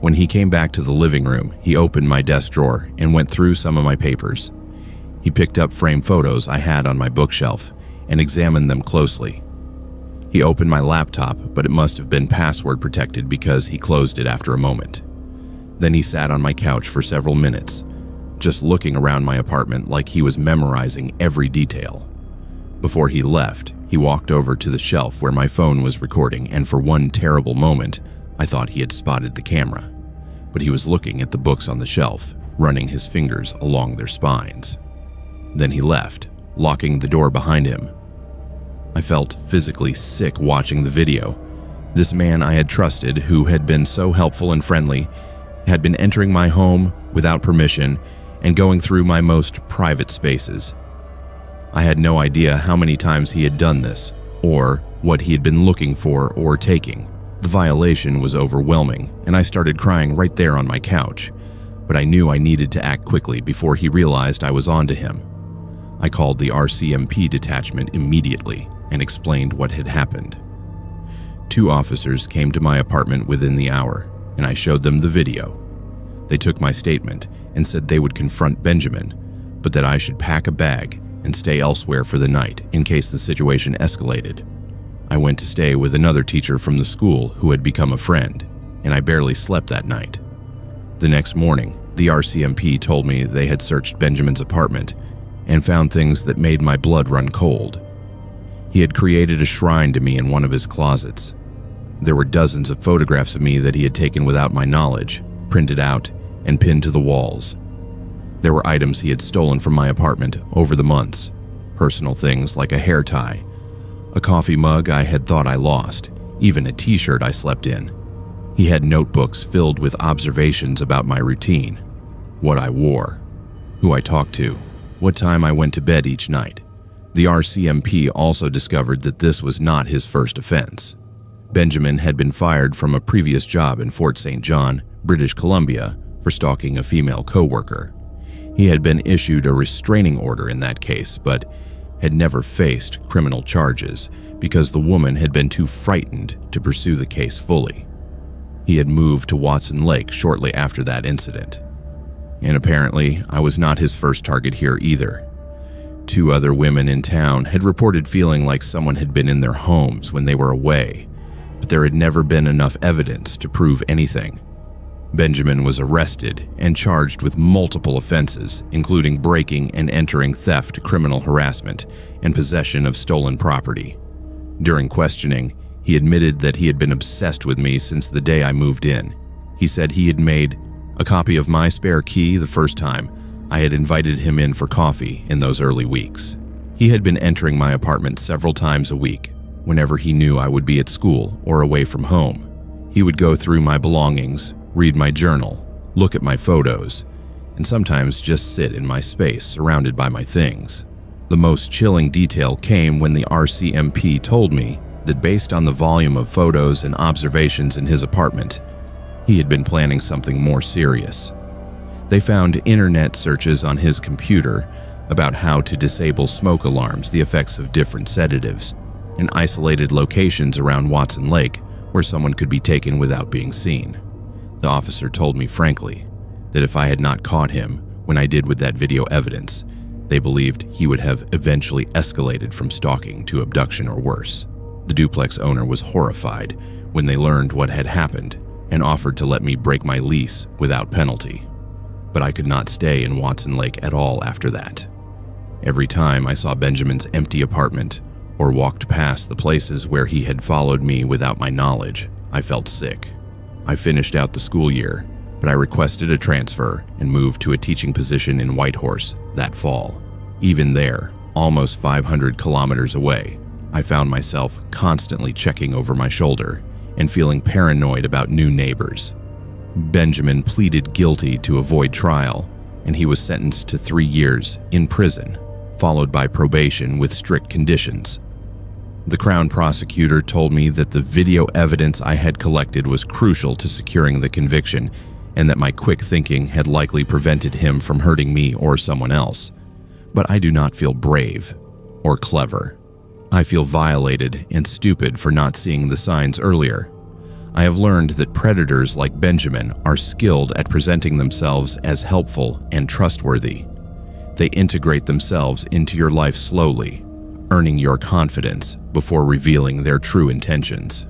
When he came back to the living room, he opened my desk drawer and went through some of my papers. He picked up framed photos I had on my bookshelf and examined them closely. He opened my laptop, but it must have been password protected because he closed it after a moment. Then he sat on my couch for several minutes, just looking around my apartment like he was memorizing every detail. Before he left, he walked over to the shelf where my phone was recording, and for one terrible moment, I thought he had spotted the camera. But he was looking at the books on the shelf, running his fingers along their spines. Then he left, locking the door behind him. I felt physically sick watching the video. This man I had trusted, who had been so helpful and friendly, had been entering my home without permission and going through my most private spaces. I had no idea how many times he had done this, or what he had been looking for or taking. The violation was overwhelming, and I started crying right there on my couch, but I knew I needed to act quickly before he realized I was onto him. I called the RCMP detachment immediately and explained what had happened. 2 officers came to my apartment within the hour, and I showed them the video. They took my statement and said they would confront Benjamin, but that I should pack a bag and stay elsewhere for the night in case the situation escalated. I went to stay with another teacher from the school who had become a friend, and I barely slept that night. The next morning, the RCMP told me they had searched Benjamin's apartment and found things that made my blood run cold. He had created a shrine to me in one of his closets. There were dozens of photographs of me that he had taken without my knowledge, printed out, and pinned to the walls. There were items he had stolen from my apartment over the months, personal things like a hair tie, a coffee mug I had thought I lost, even a t-shirt I slept in. He had notebooks filled with observations about my routine, what I wore, who I talked to, what time I went to bed each night. The RCMP also discovered that this was not his first offense. Benjamin had been fired from a previous job in Fort St. John, British Columbia, for stalking a female co-worker. He had been issued a restraining order in that case, but had never faced criminal charges because the woman had been too frightened to pursue the case fully. He had moved to Watson Lake shortly after that incident. And apparently, I was not his first target here either. 2 other women in town had reported feeling like someone had been in their homes when they were away, but there had never been enough evidence to prove anything. Benjamin was arrested and charged with multiple offenses, including breaking and entering, theft, criminal harassment, and possession of stolen property. During questioning, he admitted that he had been obsessed with me since the day I moved in. He said he had made a copy of my spare key the first time I had invited him in for coffee in those early weeks. He had been entering my apartment several times a week, whenever he knew I would be at school or away from home. He would go through my belongings, read my journal, look at my photos, and sometimes just sit in my space surrounded by my things. The most chilling detail came when the RCMP told me that based on the volume of photos and observations in his apartment, he had been planning something more serious. They found internet searches on his computer about how to disable smoke alarms, the effects of different sedatives, and isolated locations around Watson Lake where someone could be taken without being seen. The officer told me frankly that if I had not caught him when I did with that video evidence, they believed he would have eventually escalated from stalking to abduction or worse. The duplex owner was horrified when they learned what had happened and offered to let me break my lease without penalty. But I could not stay in Watson Lake at all after that. Every time I saw Benjamin's empty apartment or walked past the places where he had followed me without my knowledge, I felt sick. I finished out the school year, but I requested a transfer and moved to a teaching position in Whitehorse that fall. Even there, almost 500 kilometers away, I found myself constantly checking over my shoulder and feeling paranoid about new neighbors. Benjamin pleaded guilty to avoid trial, and he was sentenced to 3 years in prison, followed by probation with strict conditions. The Crown prosecutor told me that the video evidence I had collected was crucial to securing the conviction, and that my quick thinking had likely prevented him from hurting me or someone else. But I do not feel brave or clever. I feel violated and stupid for not seeing the signs earlier. I have learned that predators like Benjamin are skilled at presenting themselves as helpful and trustworthy. They integrate themselves into your life slowly, earning your confidence before revealing their true intentions.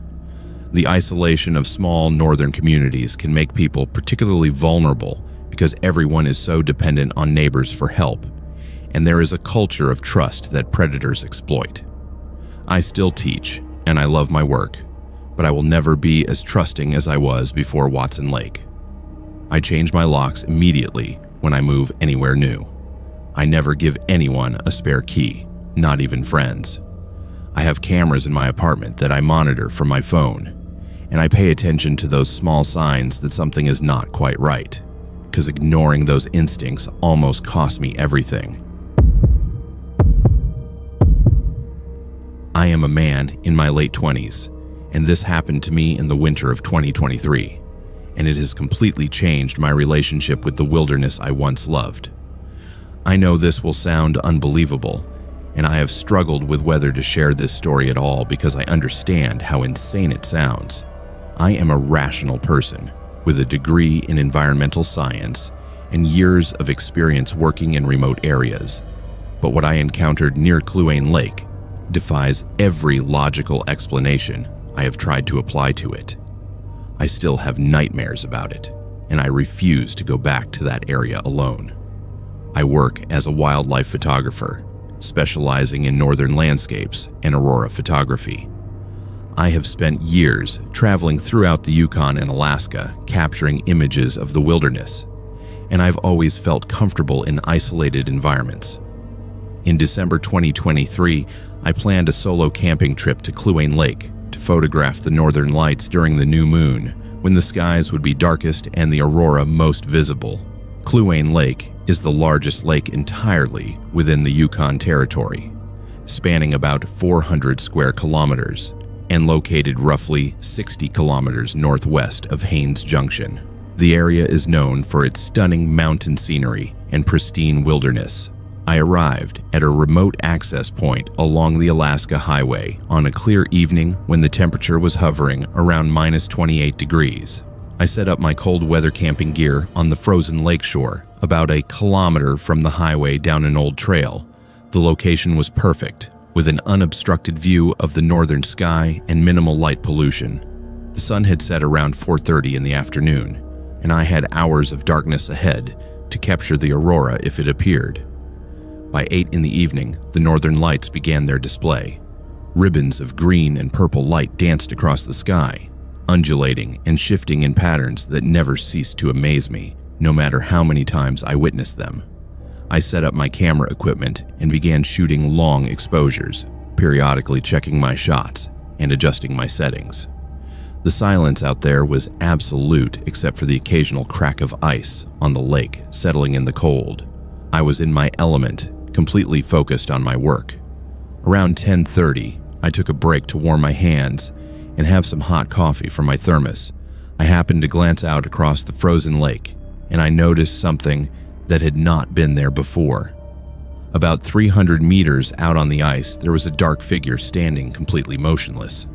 The isolation of small northern communities can make people particularly vulnerable because everyone is so dependent on neighbors for help, and there is a culture of trust that predators exploit. I still teach, and I love my work, but I will never be as trusting as I was before Watson Lake. I change my locks immediately when I move anywhere new. I never give anyone a spare key, not even friends. I have cameras in my apartment that I monitor from my phone, and I pay attention to those small signs that something is not quite right, because ignoring those instincts almost cost me everything. I am a man in my late 20s, and this happened to me in the winter of 2023, and it has completely changed my relationship with the wilderness I once loved. I know this will sound unbelievable, and I have struggled with whether to share this story at all because I understand how insane it sounds. I am a rational person with a degree in environmental science and years of experience working in remote areas, but what I encountered near Kluane Lake defies every logical explanation I have tried to apply to it. I still have nightmares about it, and I refuse to go back to that area alone. I work as a wildlife photographer, specializing in northern landscapes and aurora photography. I have spent years traveling throughout the Yukon and Alaska capturing images of the wilderness, and I've always felt comfortable in isolated environments. In December 2023, I planned a solo camping trip to Kluane Lake to photograph the northern lights during the new moon, when the skies would be darkest and the aurora most visible. Kluane Lake is the largest lake entirely within the Yukon Territory, spanning about 400 square kilometers and located roughly 60 kilometers northwest of Haines Junction. The area is known for its stunning mountain scenery and pristine wilderness. I arrived at a remote access point along the Alaska Highway on a clear evening when the temperature was hovering around -28 degrees. I set up my cold weather camping gear on the frozen lakeshore, about a kilometer from the highway down an old trail. The location was perfect, with an unobstructed view of the northern sky and minimal light pollution. The sun had set around 4:30 in the afternoon, and I had hours of darkness ahead to capture the aurora if it appeared. By 8 in the evening, the northern lights began their display. Ribbons of green and purple light danced across the sky, undulating and shifting in patterns that never ceased to amaze me, no matter how many times I witnessed them. I set up my camera equipment and began shooting long exposures, periodically checking my shots and adjusting my settings. The silence out there was absolute except for the occasional crack of ice on the lake settling in the cold. I was in my element, completely focused on my work. Around 10:30, I took a break to warm my hands and have some hot coffee from my thermos. I happened to glance out across the frozen lake, and I noticed something that had not been there before. About 300 meters out on the ice, there was a dark figure standing completely motionless.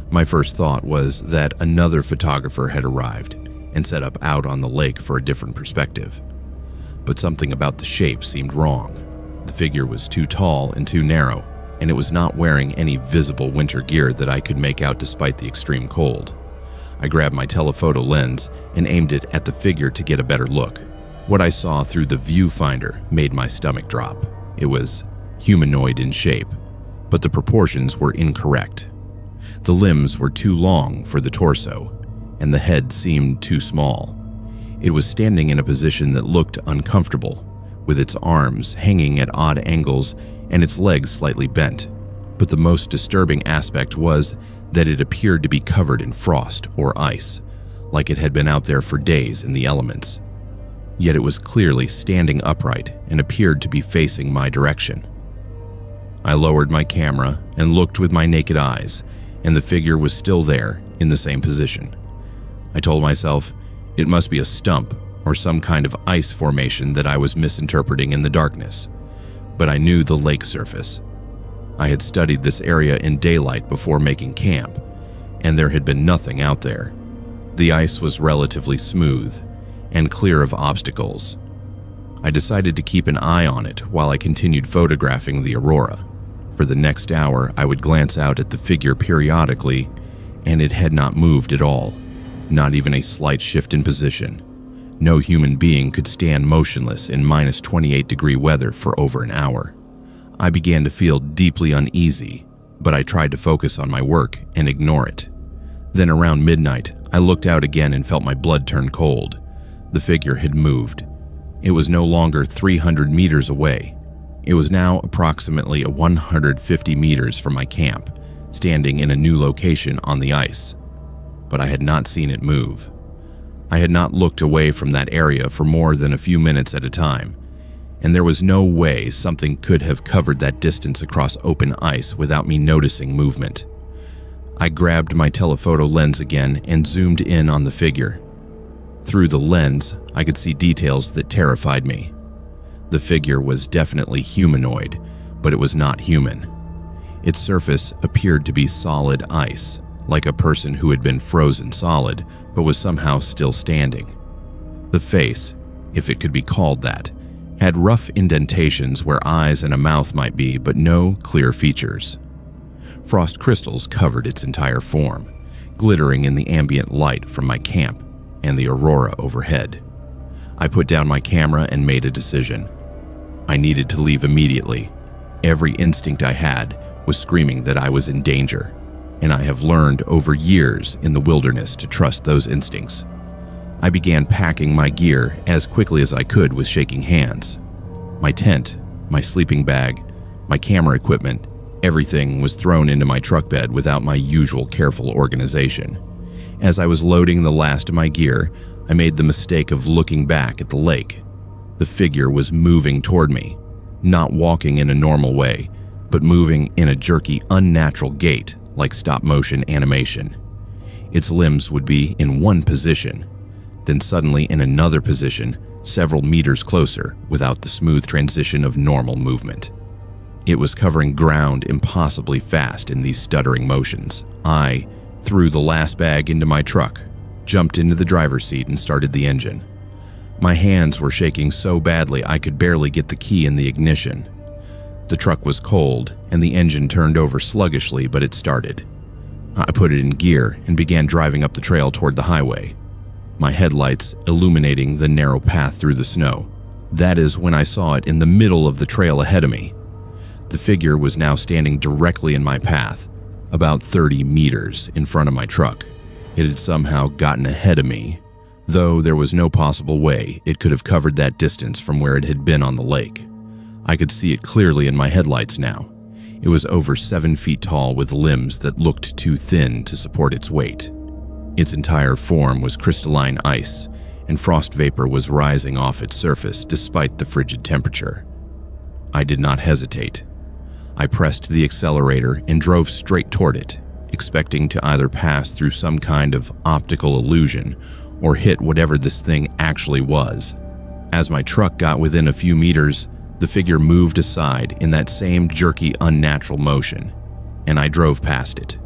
My first thought was that another photographer had arrived and set up out on the lake for a different perspective. But something about the shape seemed wrong. The figure was too tall and too narrow, and it was not wearing any visible winter gear that I could make out despite the extreme cold. I grabbed my telephoto lens and aimed it at the figure to get a better look. What I saw through the viewfinder made my stomach drop. It was humanoid in shape, but the proportions were incorrect. The limbs were too long for the torso, and the head seemed too small. It was standing in a position that looked uncomfortable, with its arms hanging at odd angles and its legs slightly bent. But the most disturbing aspect was that it appeared to be covered in frost or ice, like it had been out there for days in the elements. Yet it was clearly standing upright and appeared to be facing my direction. I lowered my camera and looked with my naked eyes, and the figure was still there in the same position. I told myself it must be a stump or some kind of ice formation that I was misinterpreting in the darkness, but I knew the lake surface. I had studied this area in daylight before making camp, and there had been nothing out there. The ice was relatively smooth and clear of obstacles. I decided to keep an eye on it while I continued photographing the aurora. For the next hour, I would glance out at the figure periodically, and it had not moved at all, not even a slight shift in position. No human being could stand motionless in minus 28-degree weather for over an hour. I began to feel deeply uneasy, but I tried to focus on my work and ignore it. Then around midnight, I looked out again and felt my blood turn cold. The figure had moved. It was no longer 300 meters away. It was now approximately 150 meters from my camp, standing in a new location on the ice. But I had not seen it move. I had not looked away from that area for more than a few minutes at a time, and there was no way something could have covered that distance across open ice without me noticing movement. I grabbed my telephoto lens again and zoomed in on the figure. Through the lens, I could see details that terrified me. The figure was definitely humanoid, but it was not human. Its surface appeared to be solid ice, like a person who had been frozen solid, but was somehow still standing. The face, if it could be called that, had rough indentations where eyes and a mouth might be, but no clear features. Frost crystals covered its entire form, glittering in the ambient light from my camp and the aurora overhead. I put down my camera and made a decision. I needed to leave immediately. Every instinct I had was screaming that I was in danger, and I have learned over years in the wilderness to trust those instincts. I began packing my gear as quickly as I could with shaking hands. My tent, my sleeping bag, my camera equipment, everything was thrown into my truck bed without my usual careful organization. As I was loading the last of my gear, I made the mistake of looking back at the lake. The figure was moving toward me, not walking in a normal way, but moving in a jerky, unnatural gait like stop-motion animation. Its limbs would be in one position, then suddenly in another position, several meters closer, without the smooth transition of normal movement. It was covering ground impossibly fast in these stuttering motions. I threw the last bag into my truck, jumped into the driver's seat, and started the engine. My hands were shaking so badly I could barely get the key in the ignition. The truck was cold, and the engine turned over sluggishly, but it started. I put it in gear and began driving up the trail toward the highway, my headlights illuminating the narrow path through the snow. That is when I saw it in the middle of the trail ahead of me. The figure was now standing directly in my path, about 30 meters in front of my truck. It had somehow gotten ahead of me, though there was no possible way it could have covered that distance from where it had been on the lake. I could see it clearly in my headlights now. It was over 7 feet tall with limbs that looked too thin to support its weight. Its entire form was crystalline ice, and frost vapor was rising off its surface despite the frigid temperature. I did not hesitate. I pressed the accelerator and drove straight toward it, expecting to either pass through some kind of optical illusion or hit whatever this thing actually was. As my truck got within a few meters, the figure moved aside in that same jerky, unnatural motion, and I drove past it.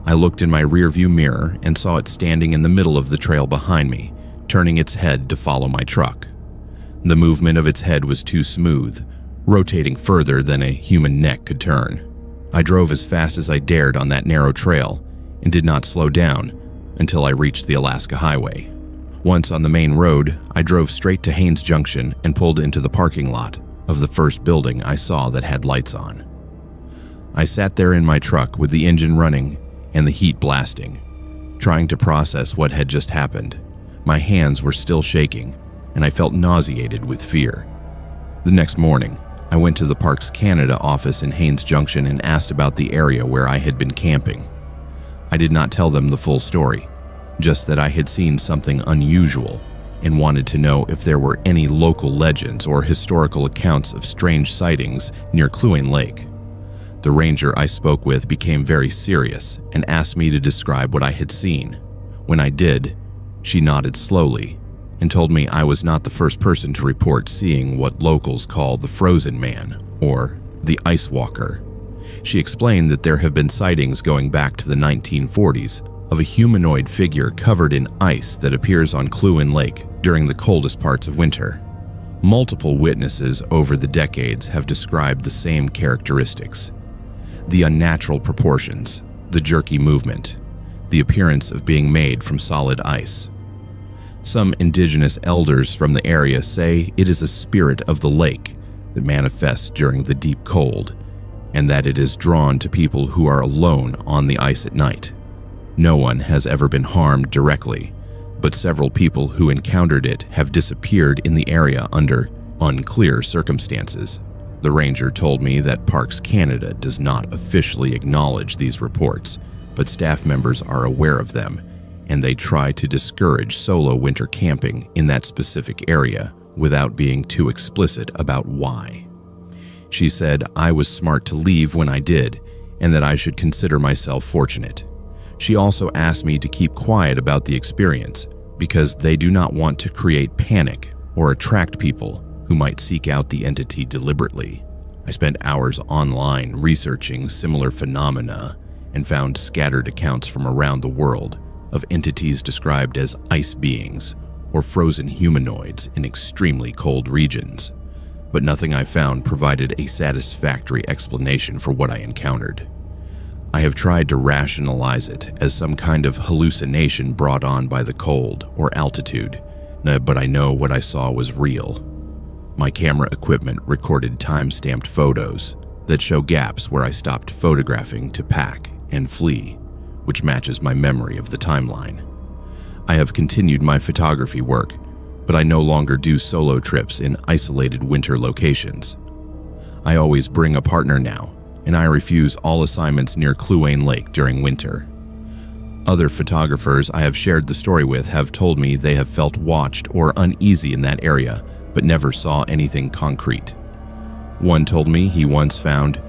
I looked in my rearview mirror and saw it standing in the middle of the trail behind me, turning its head to follow my truck. The movement of its head was too smooth, rotating further than a human neck could turn. I drove as fast as I dared on that narrow trail and did not slow down until I reached the Alaska Highway. Once on the main road, I drove straight to Haines Junction and pulled into the parking lot of the first building I saw that had lights on. I sat there in my truck with the engine running and the heat blasting, trying to process what had just happened. My hands were still shaking, and I felt nauseated with fear. The next morning, I went to the Parks Canada office in Haines Junction and asked about the area where I had been camping. I did not tell them the full story, just that I had seen something unusual and wanted to know if there were any local legends or historical accounts of strange sightings near Kluane Lake. The ranger I spoke with became very serious and asked me to describe what I had seen. When I did, she nodded slowly and told me I was not the first person to report seeing what locals call the Frozen Man or the Ice Walker. She explained that there have been sightings going back to the 1940s of a humanoid figure covered in ice that appears on Kluane Lake during the coldest parts of winter. Multiple witnesses over the decades have described the same characteristics: the unnatural proportions, the jerky movement, the appearance of being made from solid ice. Some indigenous elders from the area say it is a spirit of the lake that manifests during the deep cold, and that it is drawn to people who are alone on the ice at night. No one has ever been harmed directly, but several people who encountered it have disappeared in the area under unclear circumstances. The ranger told me that Parks Canada does not officially acknowledge these reports, but staff members are aware of them, and they try to discourage solo winter camping in that specific area without being too explicit about why. She said I was smart to leave when I did, and that I should consider myself fortunate. She also asked me to keep quiet about the experience because they do not want to create panic or attract people who might seek out the entity deliberately. I spent hours online researching similar phenomena and found scattered accounts from around the world of entities described as ice beings or frozen humanoids in extremely cold regions, but nothing I found provided a satisfactory explanation for what I encountered. I have tried to rationalize it as some kind of hallucination brought on by the cold or altitude, but I know what I saw was real. My camera equipment recorded time-stamped photos that show gaps where I stopped photographing to pack and flee, which matches my memory of the timeline. I have continued my photography work, but I no longer do solo trips in isolated winter locations. I always bring a partner now, and I refuse all assignments near Kluane Lake during winter. Other photographers I have shared the story with have told me they have felt watched or uneasy in that area, but never saw anything concrete. One told me he once found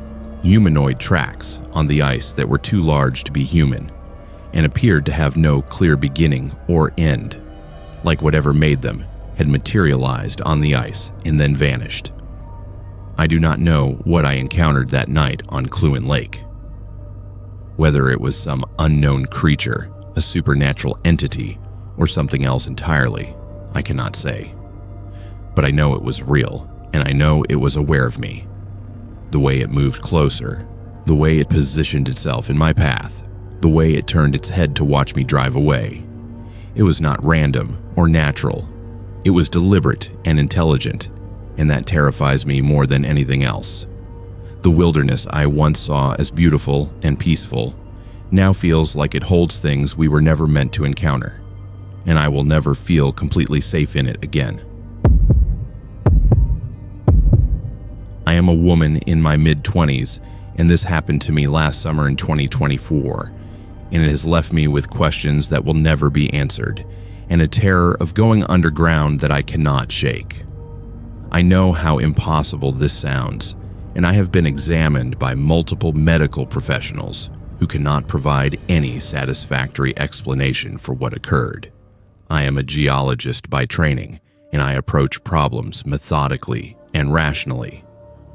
humanoid tracks on the ice that were too large to be human and appeared to have no clear beginning or end, like whatever made them had materialized on the ice and then vanished. I do not know what I encountered that night on Kluane Lake. Whether it was some unknown creature, a supernatural entity, or something else entirely, I cannot say. But I know it was real, and I know it was aware of me. The way it moved closer, the way it positioned itself in my path, the way it turned its head to watch me drive away. It was not random or natural. It was deliberate and intelligent, and that terrifies me more than anything else. The wilderness I once saw as beautiful and peaceful now feels like it holds things we were never meant to encounter, and I will never feel completely safe in it again. I am a woman in my mid-20s, and this happened to me last summer in 2024, and it has left me with questions that will never be answered, and a terror of going underground that I cannot shake. I know how impossible this sounds, and I have been examined by multiple medical professionals who cannot provide any satisfactory explanation for what occurred. I am a geologist by training, and I approach problems methodically and rationally.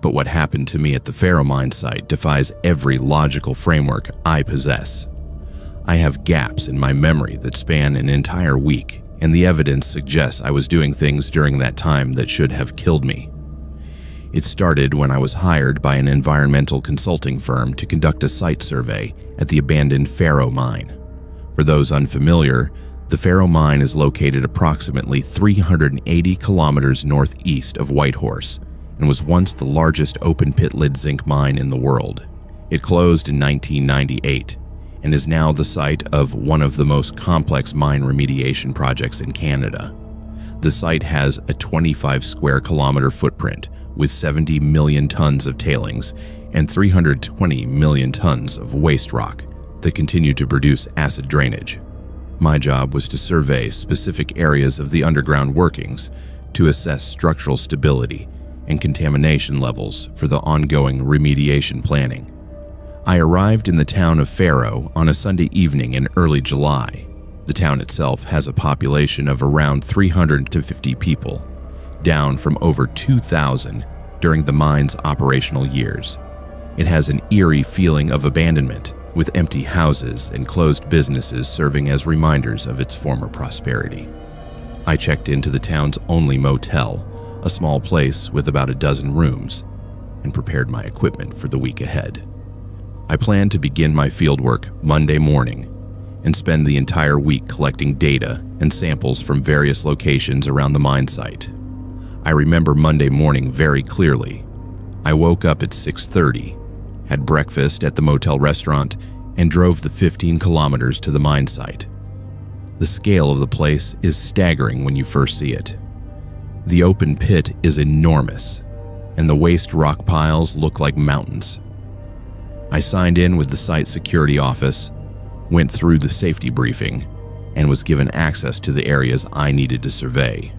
But what happened to me at the Faro mine site defies every logical framework I possess. I have gaps in my memory that span an entire week, and the evidence suggests I was doing things during that time that should have killed me. It started when I was hired by an environmental consulting firm to conduct a site survey at the abandoned Faro mine. For those unfamiliar, the Faro mine is located approximately 380 kilometers northeast of Whitehorse and was once the largest open-pit lead zinc mine in the world. It closed in 1998 and is now the site of one of the most complex mine remediation projects in Canada. The site has a 25 square kilometer footprint with 70 million tons of tailings and 320 million tons of waste rock that continue to produce acid drainage. My job was to survey specific areas of the underground workings to assess structural stability and contamination levels for the ongoing remediation planning. I arrived in the town of Faro on a Sunday evening in early July. The town itself has a population of around 350 people, down from over 2,000 during the mine's operational years. It has an eerie feeling of abandonment, with empty houses and closed businesses serving as reminders of its former prosperity. I checked into the town's only motel, a small place with about a dozen rooms, and prepared my equipment for the week ahead. I planned to begin my fieldwork Monday morning and spend the entire week collecting data and samples from various locations around the mine site. I remember Monday morning very clearly. I woke up at 6:30, had breakfast at the motel restaurant, and drove the 15 kilometers to the mine site. The scale of the place is staggering when you first see it. The open pit is enormous, and the waste rock piles look like mountains. I signed in with the site security office, went through the safety briefing, and was given access to the areas I needed to survey.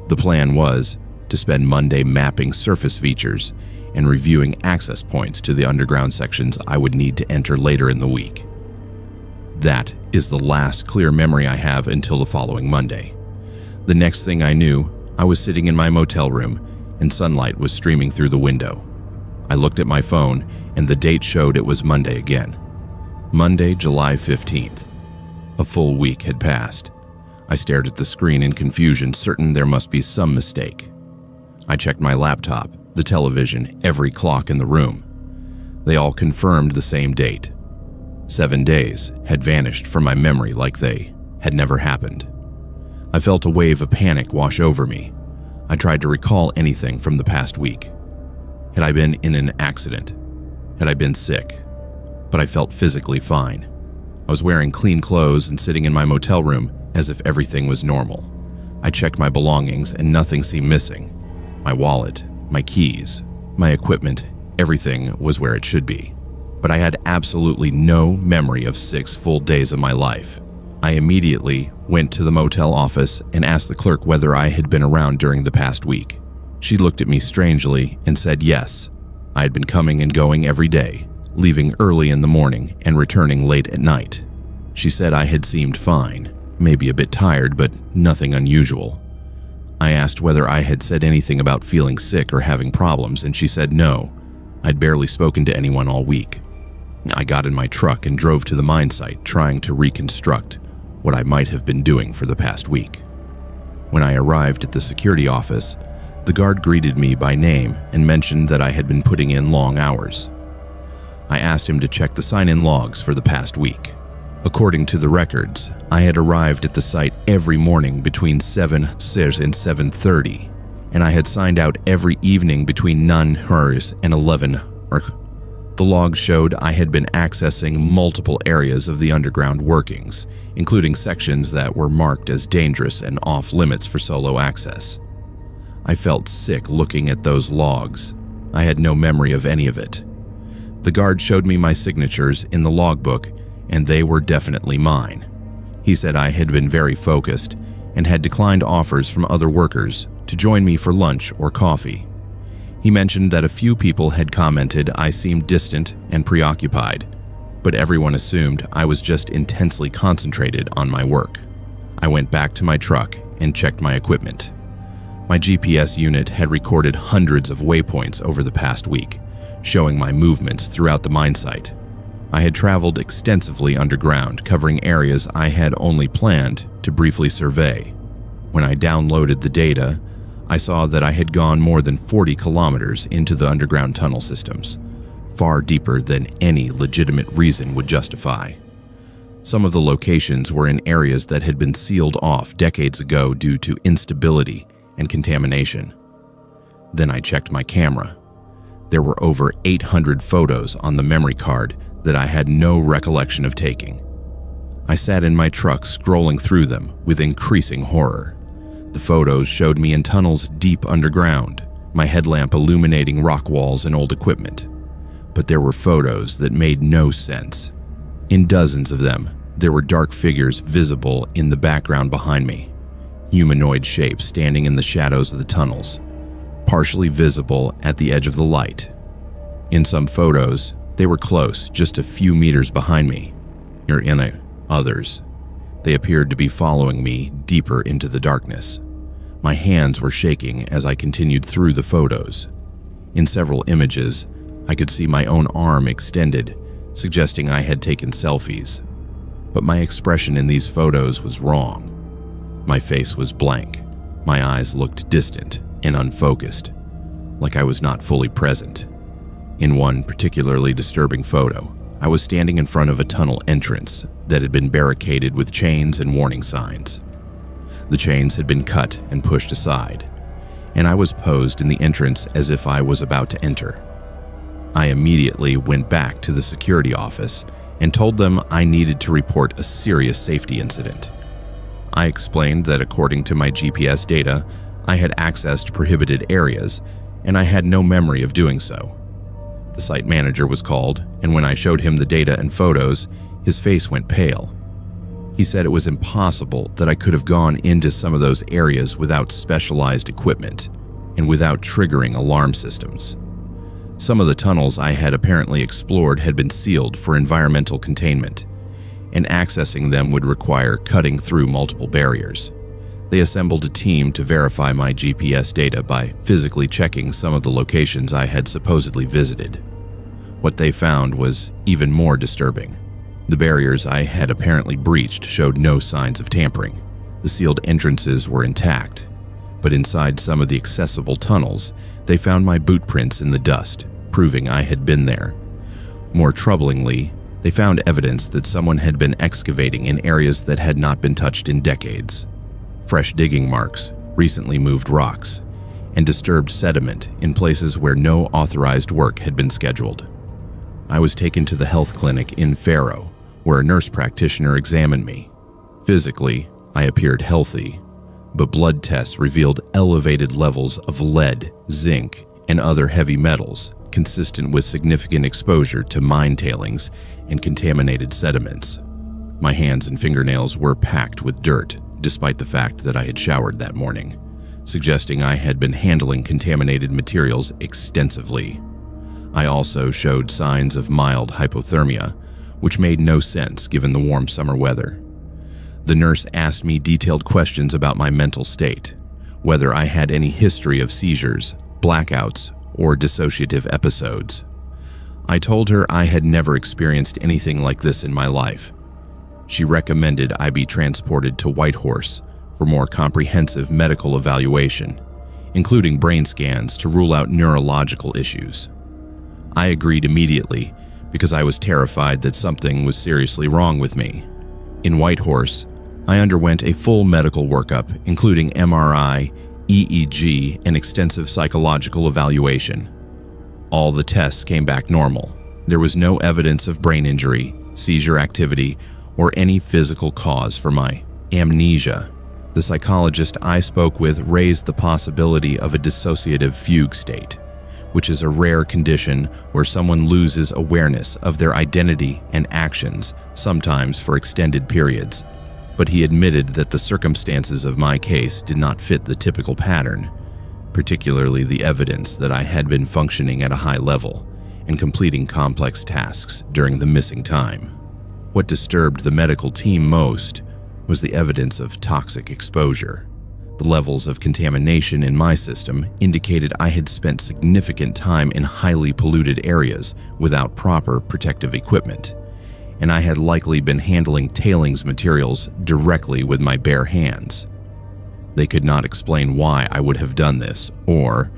The plan was to spend Monday mapping surface features and reviewing access points to the underground sections I would need to enter later in the week. That is the last clear memory I have until the following Monday. The next thing I knew, I was sitting in my motel room and sunlight was streaming through the window. I looked at my phone and the date showed it was Monday again. Monday, July 15th. A full week had passed. I stared at the screen in confusion, certain there must be some mistake. I checked my laptop, the television, every clock in the room. They all confirmed the same date. 7 days had vanished from my memory like they had never happened. I felt a wave of panic wash over me. I tried to recall anything from the past week. Had I been in an accident? Had I been sick? But I felt physically fine. I was wearing clean clothes and sitting in my motel room as if everything was normal. I checked my belongings and nothing seemed missing. My wallet, my keys, my equipment, everything was where it should be. But I had absolutely no memory of 6 full days of my life. I immediately went to the motel office and asked the clerk whether I had been around during the past week. She looked at me strangely and said yes. I had been coming and going every day, leaving early in the morning and returning late at night. She said I had seemed fine, maybe a bit tired, but nothing unusual. I asked whether I had said anything about feeling sick or having problems, and she said no. I'd barely spoken to anyone all week. I got in my truck and drove to the mine site, trying to reconstruct what I might have been doing for the past week. When I arrived at the security office, the guard greeted me by name and mentioned that I had been putting in long hours. I asked him to check the sign-in logs for the past week. According to the records, I had arrived at the site every morning between 7 and 7:30, and I had signed out every evening between 9 and 11. The log showed I had been accessing multiple areas of the underground workings, including sections that were marked as dangerous and off-limits for solo access. I felt sick looking at those logs. I had no memory of any of it. The guard showed me my signatures in the logbook and they were definitely mine. He said I had been very focused and had declined offers from other workers to join me for lunch or coffee. He mentioned that a few people had commented I seemed distant and preoccupied, but everyone assumed I was just intensely concentrated on my work. I went back to my truck and checked my equipment. My GPS unit had recorded hundreds of waypoints over the past week, showing my movements throughout the mine site. I had traveled extensively underground, covering areas I had only planned to briefly survey. When I downloaded the data, I saw that I had gone more than 40 kilometers into the underground tunnel systems, far deeper than any legitimate reason would justify. Some of the locations were in areas that had been sealed off decades ago due to instability and contamination. Then I checked my camera. There were over 800 photos on the memory card that I had no recollection of taking. I sat in my truck scrolling through them with increasing horror. The photos showed me in tunnels deep underground, my headlamp illuminating rock walls and old equipment. But there were photos that made no sense. In dozens of them, there were dark figures visible in the background behind me, humanoid shapes standing in the shadows of the tunnels, partially visible at the edge of the light. In some photos, they were close, just a few meters behind me. In others, they appeared to be following me deeper into the darkness. My hands were shaking as I continued through the photos. In several images, I could see my own arm extended, suggesting I had taken selfies. But my expression in these photos was wrong. My face was blank. My eyes looked distant and unfocused, like I was not fully present. In one particularly disturbing photo, I was standing in front of a tunnel entrance that had been barricaded with chains and warning signs. The chains had been cut and pushed aside, and I was posed in the entrance as if I was about to enter. I immediately went back to the security office and told them I needed to report a serious safety incident. I explained that according to my GPS data, I had accessed prohibited areas, and I had no memory of doing so. The site manager was called, and when I showed him the data and photos, his face went pale. He said it was impossible that I could have gone into some of those areas without specialized equipment and without triggering alarm systems. Some of the tunnels I had apparently explored had been sealed for environmental containment, and accessing them would require cutting through multiple barriers. They assembled a team to verify my GPS data by physically checking some of the locations I had supposedly visited. What they found was even more disturbing. The barriers I had apparently breached showed no signs of tampering. The sealed entrances were intact, but inside some of the accessible tunnels, they found my boot prints in the dust, proving I had been there. More troublingly, they found evidence that someone had been excavating in areas that had not been touched in decades. Fresh digging marks, recently moved rocks, and disturbed sediment in places where no authorized work had been scheduled. I was taken to the health clinic in Faro, where a nurse practitioner examined me. Physically, I appeared healthy, but blood tests revealed elevated levels of lead, zinc, and other heavy metals, consistent with significant exposure to mine tailings and contaminated sediments. My hands and fingernails were packed with dirt, despite the fact that I had showered that morning, suggesting I had been handling contaminated materials extensively. I also showed signs of mild hypothermia, which made no sense given the warm summer weather. The nurse asked me detailed questions about my mental state, whether I had any history of seizures, blackouts, or dissociative episodes. I told her I had never experienced anything like this in my life. She recommended I be transported to Whitehorse for more comprehensive medical evaluation, including brain scans to rule out neurological issues. I agreed immediately because I was terrified that something was seriously wrong with me. In Whitehorse, I underwent a full medical workup, including MRI, EEG, and extensive psychological evaluation. All the tests came back normal. There was no evidence of brain injury, seizure activity, or any physical cause for my amnesia. The psychologist I spoke with raised the possibility of a dissociative fugue state, which is a rare condition where someone loses awareness of their identity and actions, sometimes for extended periods. But he admitted that the circumstances of my case did not fit the typical pattern, particularly the evidence that I had been functioning at a high level and completing complex tasks during the missing time. What disturbed the medical team most was the evidence of toxic exposure. The levels of contamination in my system indicated I had spent significant time in highly polluted areas without proper protective equipment, and I had likely been handling tailings materials directly with my bare hands. They could not explain why I would have done this, or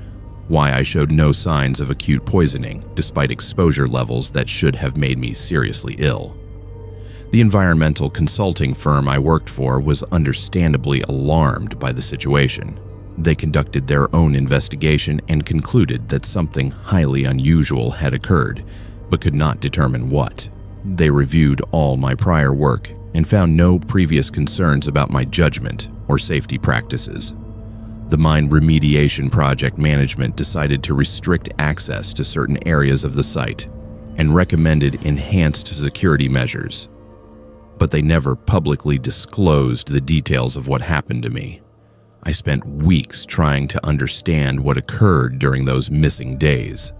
why I showed no signs of acute poisoning despite exposure levels that should have made me seriously ill. The environmental consulting firm I worked for was understandably alarmed by the situation. They conducted their own investigation and concluded that something highly unusual had occurred, but could not determine what. They reviewed all my prior work and found no previous concerns about my judgment or safety practices. The mine remediation project management decided to restrict access to certain areas of the site and recommended enhanced security measures. But they never publicly disclosed the details of what happened to me. I spent weeks trying to understand what occurred during those missing days.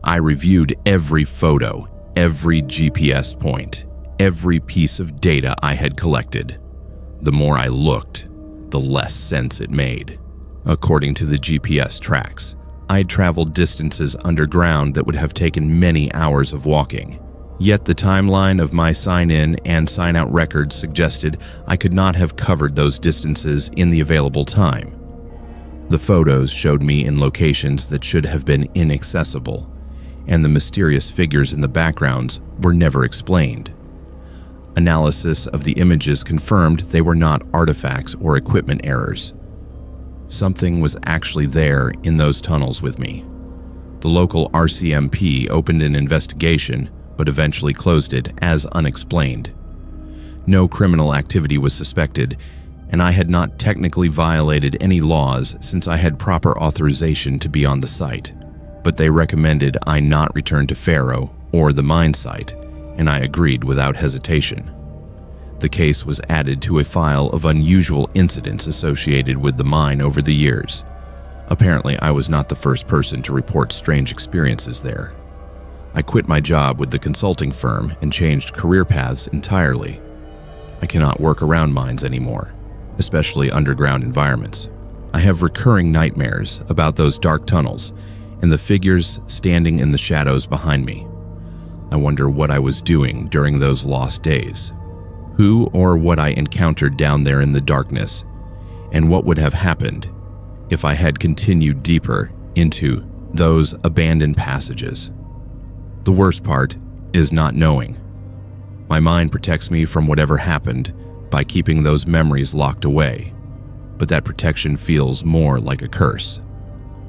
I reviewed every photo, every GPS point, every piece of data I had collected. The more I looked, the less sense it made. According to the GPS tracks, I'd traveled distances underground that would have taken many hours of walking. Yet the timeline of my sign-in and sign-out records suggested I could not have covered those distances in the available time. The photos showed me in locations that should have been inaccessible, and the mysterious figures in the backgrounds were never explained. Analysis of the images confirmed they were not artifacts or equipment errors. Something was actually there in those tunnels with me. The local RCMP opened an investigation, but eventually closed it as unexplained. No criminal activity was suspected, and I had not technically violated any laws since I had proper authorization to be on the site. But they recommended I not return to Faro or the mine site, and I agreed without hesitation. The case was added to a file of unusual incidents associated with the mine over the years. Apparently, I was not the first person to report strange experiences there. I quit my job with the consulting firm and changed career paths entirely. I cannot work around mines anymore, especially underground environments. I have recurring nightmares about those dark tunnels and the figures standing in the shadows behind me. I wonder what I was doing during those lost days, who or what I encountered down there in the darkness, and what would have happened if I had continued deeper into those abandoned passages. The worst part is not knowing. My mind protects me from whatever happened by keeping those memories locked away, but that protection feels more like a curse.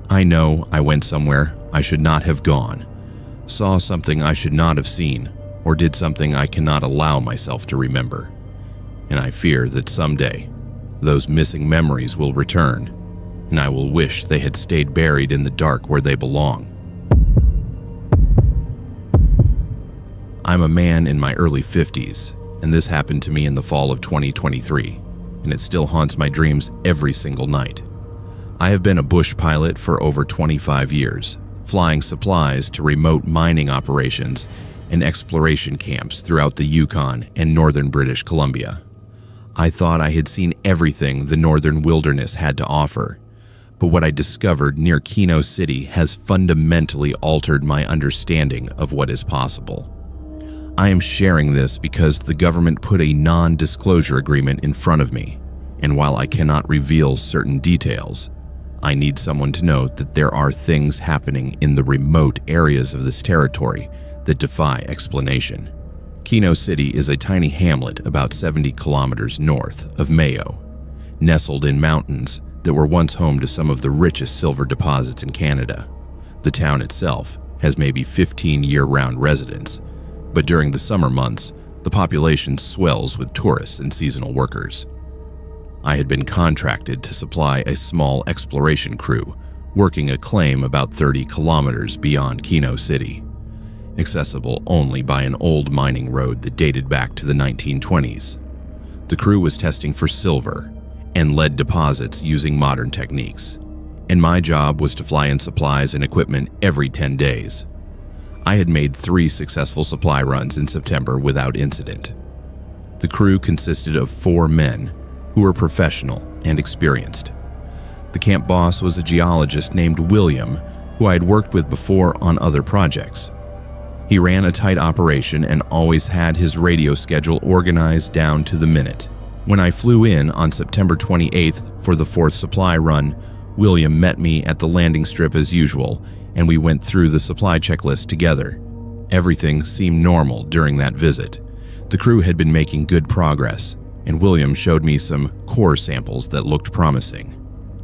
I know I went somewhere I should not have gone, saw something I should not have seen, or did something I cannot allow myself to remember. And I fear that someday, those missing memories will return, and I will wish they had stayed buried in the dark where they belong. I'm a man in my early 50s, and this happened to me in the fall of 2023, and it still haunts my dreams every single night. I have been a bush pilot for over 25 years, flying supplies to remote mining operations and exploration camps throughout the Yukon and northern British Columbia. I thought I had seen everything the northern wilderness had to offer, but what I discovered near Kino City has fundamentally altered my understanding of what is possible. I am sharing this because the government put a non-disclosure agreement in front of me, and while I cannot reveal certain details, I need someone to know that there are things happening in the remote areas of this territory that defy explanation. Kino City is a tiny hamlet about 70 kilometers north of Mayo, nestled in mountains that were once home to some of the richest silver deposits in Canada. The town itself has maybe 15 year-round residents, but during the summer months, the population swells with tourists and seasonal workers. I had been contracted to supply a small exploration crew working a claim about 30 kilometers beyond Kino City, accessible only by an old mining road that dated back to the 1920s. The crew was testing for silver and lead deposits using modern techniques, and my job was to fly in supplies and equipment every 10 days. I had made 3 successful supply runs in September without incident. The crew consisted of 4 men who were professional and experienced. The camp boss was a geologist named William, who I had worked with before on other projects. He ran a tight operation and always had his radio schedule organized down to the minute. When I flew in on September 28th for the 4th supply run, William met me at the landing strip as usual, and we went through the supply checklist together. Everything seemed normal during that visit. The crew had been making good progress, and William showed me some core samples that looked promising.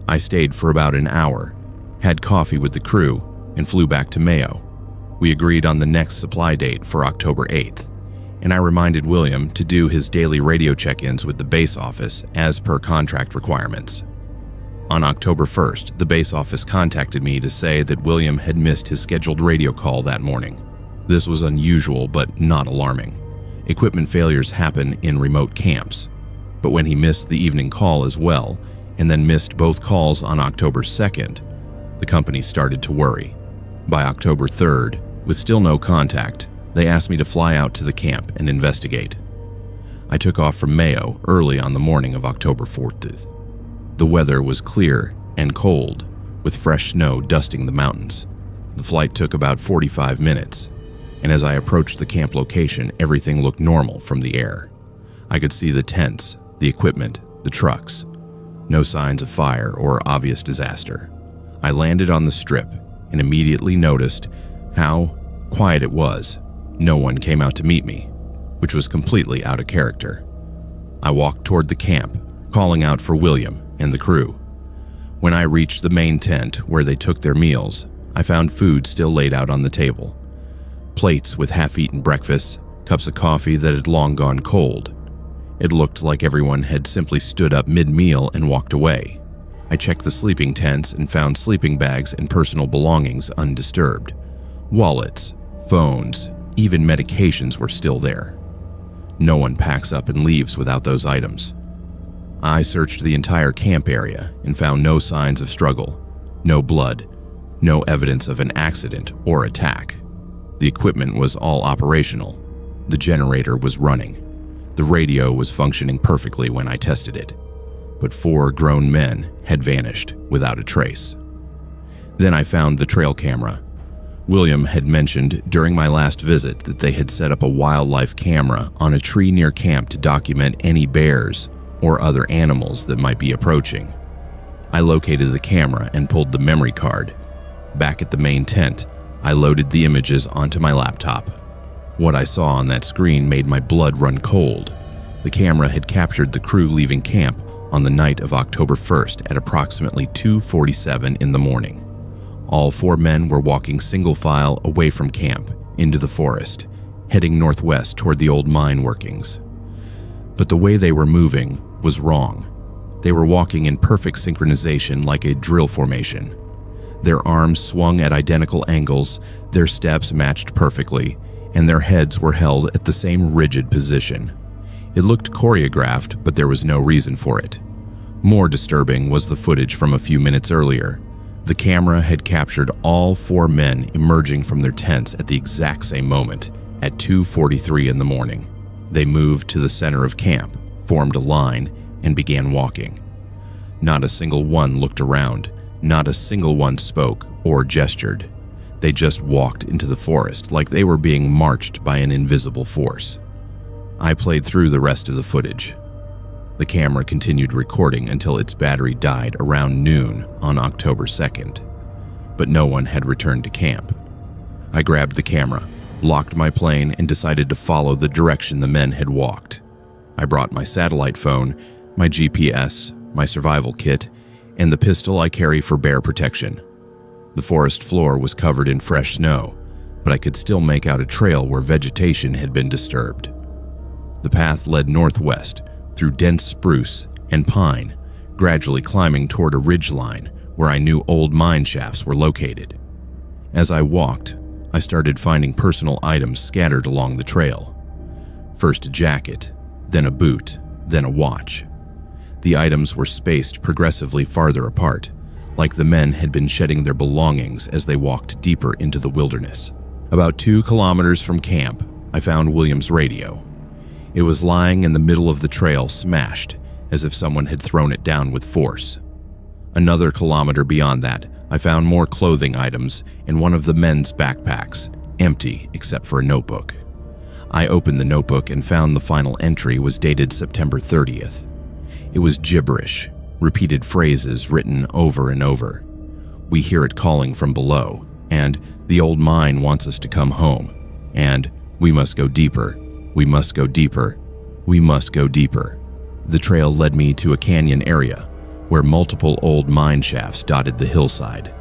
I stayed for about an hour, had coffee with the crew, and flew back to Mayo. We agreed on the next supply date for October 8th, and I reminded William to do his daily radio check-ins with the base office as per contract requirements. On October 1st, the base office contacted me to say that William had missed his scheduled radio call that morning. This was unusual but not alarming. Equipment failures happen in remote camps. But when he missed the evening call as well, and then missed both calls on October 2nd, the company started to worry. By October 3rd, with still no contact, they asked me to fly out to the camp and investigate. I took off from Mayo early on the morning of October 14th. The weather was clear and cold, with fresh snow dusting the mountains. The flight took about 45 minutes, and as I approached the camp location, everything looked normal from the air. I could see the tents, the equipment, the trucks. No signs of fire or obvious disaster. I landed on the strip and immediately noticed how quiet it was. No one came out to meet me, which was completely out of character. I walked toward the camp, calling out for William and the crew. When I reached the main tent where they took their meals, I found food still laid out on the table. Plates with half-eaten breakfasts, cups of coffee that had long gone cold. It looked like everyone had simply stood up mid-meal and walked away. I checked the sleeping tents and found sleeping bags and personal belongings undisturbed. Wallets, phones, even medications were still there. No one packs up and leaves without those items. I searched the entire camp area and found no signs of struggle, no blood, no evidence of an accident or attack. The equipment was all operational. The generator was running. The radio was functioning perfectly when I tested it. But 4 grown men had vanished without a trace. Then I found the trail camera. William had mentioned during my last visit that they had set up a wildlife camera on a tree near camp to document any bears or other animals that might be approaching. I located the camera and pulled the memory card. Back at the main tent, I loaded the images onto my laptop. What I saw on that screen made my blood run cold. The camera had captured the crew leaving camp on the night of October 1st at approximately 2:47 in the morning. All 4 men were walking single file away from camp into the forest, heading northwest toward the old mine workings. But the way they were moving was wrong. They were walking in perfect synchronization like a drill formation. Their arms swung at identical angles, their steps matched perfectly, and their heads were held at the same rigid position. It looked choreographed, but there was no reason for it. More disturbing was the footage from a few minutes earlier. The camera had captured all 4 men emerging from their tents at the exact same moment, at 2:43 in the morning. They moved to the center of camp, formed a line, and began walking. Not a single one looked around. Not a single one spoke or gestured. They just walked into the forest like they were being marched by an invisible force. I played through the rest of the footage. The camera continued recording until its battery died around noon on October 2nd, but no one had returned to camp. I grabbed the camera, locked my plane, and decided to follow the direction the men had walked. I brought my satellite phone, my GPS, my survival kit, and the pistol I carry for bear protection. The forest floor was covered in fresh snow, but I could still make out a trail where vegetation had been disturbed. The path led northwest through dense spruce and pine, gradually climbing toward a ridgeline where I knew old mine shafts were located. As I walked, I started finding personal items scattered along the trail. First a jacket, then a boot, then a watch. The items were spaced progressively farther apart, like the men had been shedding their belongings as they walked deeper into the wilderness. About 2 kilometers from camp, I found William's radio. It was lying in the middle of the trail, smashed, as if someone had thrown it down with force. Another kilometer beyond that, I found more clothing items in one of the men's backpacks, empty except for a notebook. I opened the notebook and found the final entry was dated September 30th. It was gibberish, repeated phrases written over and over. We hear it calling from below, and the old mine wants us to come home, and we must go deeper, we must go deeper, we must go deeper. The trail led me to a canyon area where multiple old mine shafts dotted the hillside.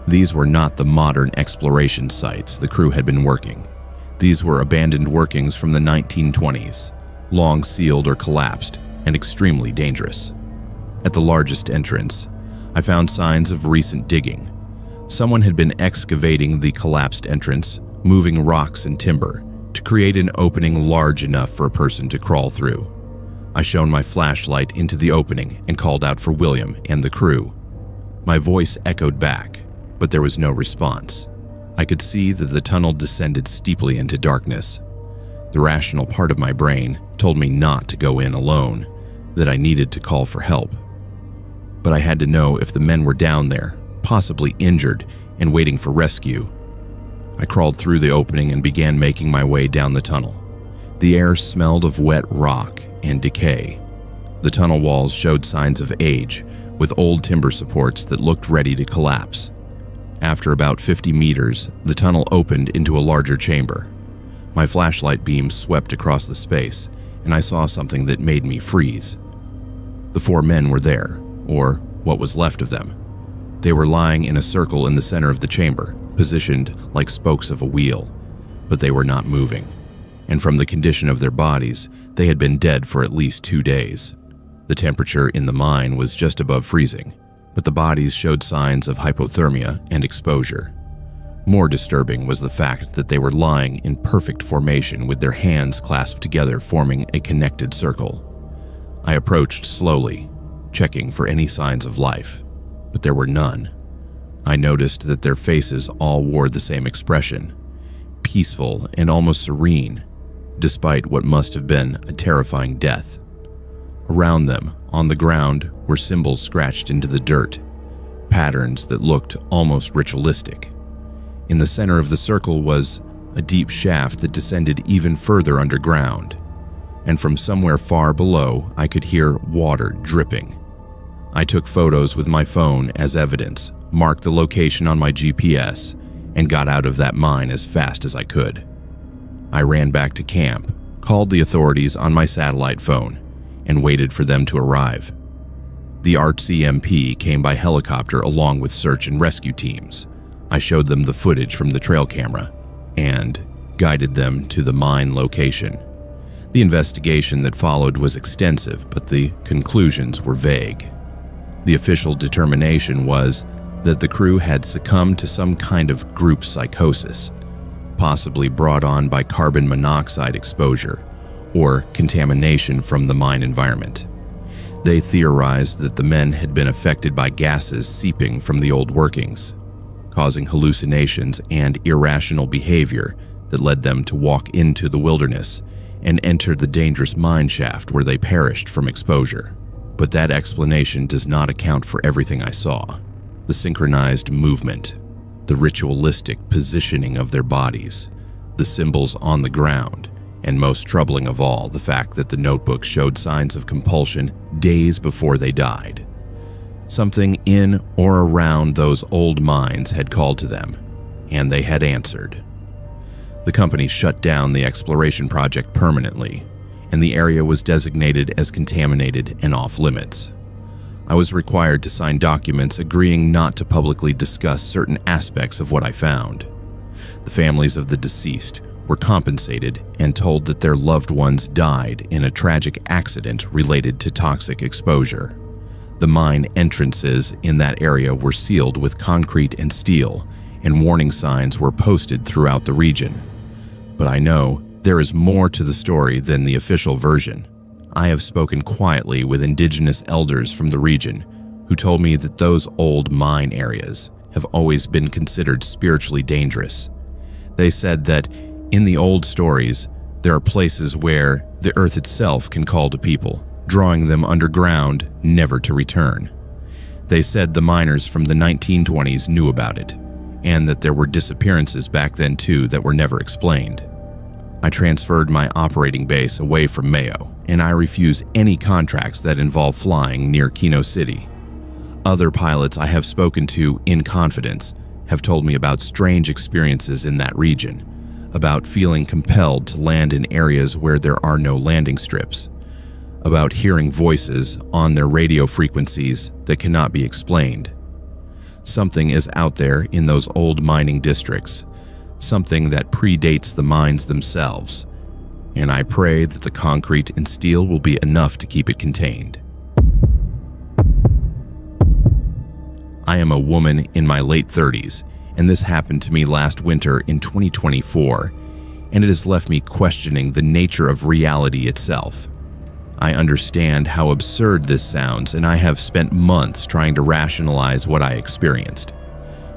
These were not the modern exploration sites the crew had been working. These were abandoned workings from the 1920s, long sealed or collapsed, and extremely dangerous. At the largest entrance, I found signs of recent digging. Someone had been excavating the collapsed entrance, moving rocks and timber to create an opening large enough for a person to crawl through. I shone my flashlight into the opening and called out for William and the crew. My voice echoed back, but there was no response. I could see that the tunnel descended steeply into darkness. The rational part of my brain told me not to go in alone, that I needed to call for help. But I had to know if the men were down there, possibly injured and waiting for rescue. I crawled through the opening and began making my way down the tunnel. The air smelled of wet rock and decay. The tunnel walls showed signs of age, with old timber supports that looked ready to collapse. After about 50 meters, the tunnel opened into a larger chamber. My flashlight beam swept across the space, and I saw something that made me freeze. The 4 men were there, or what was left of them. They were lying in a circle in the center of the chamber, positioned like spokes of a wheel, but they were not moving. And from the condition of their bodies, they had been dead for at least 2 days. The temperature in the mine was just above freezing, but the bodies showed signs of hypothermia and exposure. More disturbing was the fact that they were lying in perfect formation with their hands clasped together, forming a connected circle. I approached slowly, checking for any signs of life, but there were none. I noticed that their faces all wore the same expression, peaceful and almost serene, despite what must have been a terrifying death. Around them, on the ground, were symbols scratched into the dirt, patterns that looked almost ritualistic. In the center of the circle was a deep shaft that descended even further underground, and from somewhere far below I could hear water dripping. I took photos with my phone as evidence, marked the location on my GPS, and got out of that mine as fast as I could. I ran back to camp, called the authorities on my satellite phone, and waited for them to arrive. The RCMP came by helicopter along with search and rescue teams. I showed them the footage from the trail camera and guided them to the mine location. The investigation that followed was extensive, but the conclusions were vague. The official determination was that the crew had succumbed to some kind of group psychosis, possibly brought on by carbon monoxide exposure or contamination from the mine environment. They theorized that the men had been affected by gases seeping from the old workings, causing hallucinations and irrational behavior that led them to walk into the wilderness and enter the dangerous mine shaft where they perished from exposure. But that explanation does not account for everything I saw. The synchronized movement, the ritualistic positioning of their bodies, the symbols on the ground, and most troubling of all, the fact that the notebook showed signs of compulsion days before they died. Something in or around those old mines had called to them, and they had answered. The company shut down the exploration project permanently, and the area was designated as contaminated and off-limits. I was required to sign documents agreeing not to publicly discuss certain aspects of what I found. The families of the deceased were compensated and told that their loved ones died in a tragic accident related to toxic exposure. The mine entrances in that area were sealed with concrete and steel, and warning signs were posted throughout the region. But I know there is more to the story than the official version. I have spoken quietly with indigenous elders from the region who told me that those old mine areas have always been considered spiritually dangerous. They said that in the old stories, there are places where the earth itself can call to people, drawing them underground, never to return. They said the miners from the 1920s knew about it, and that there were disappearances back then too that were never explained. I transferred my operating base away from Mayo, and I refuse any contracts that involve flying near Kino City. Other pilots I have spoken to in confidence have told me about strange experiences in that region, about feeling compelled to land in areas where there are no landing strips, about hearing voices on their radio frequencies that cannot be explained. Something is out there in those old mining districts, something that predates the mines themselves, and I pray that the concrete and steel will be enough to keep it contained. I am a woman in my late 30s, and this happened to me last winter in 2024, and it has left me questioning the nature of reality itself. I understand how absurd this sounds, and I have spent months trying to rationalize what I experienced,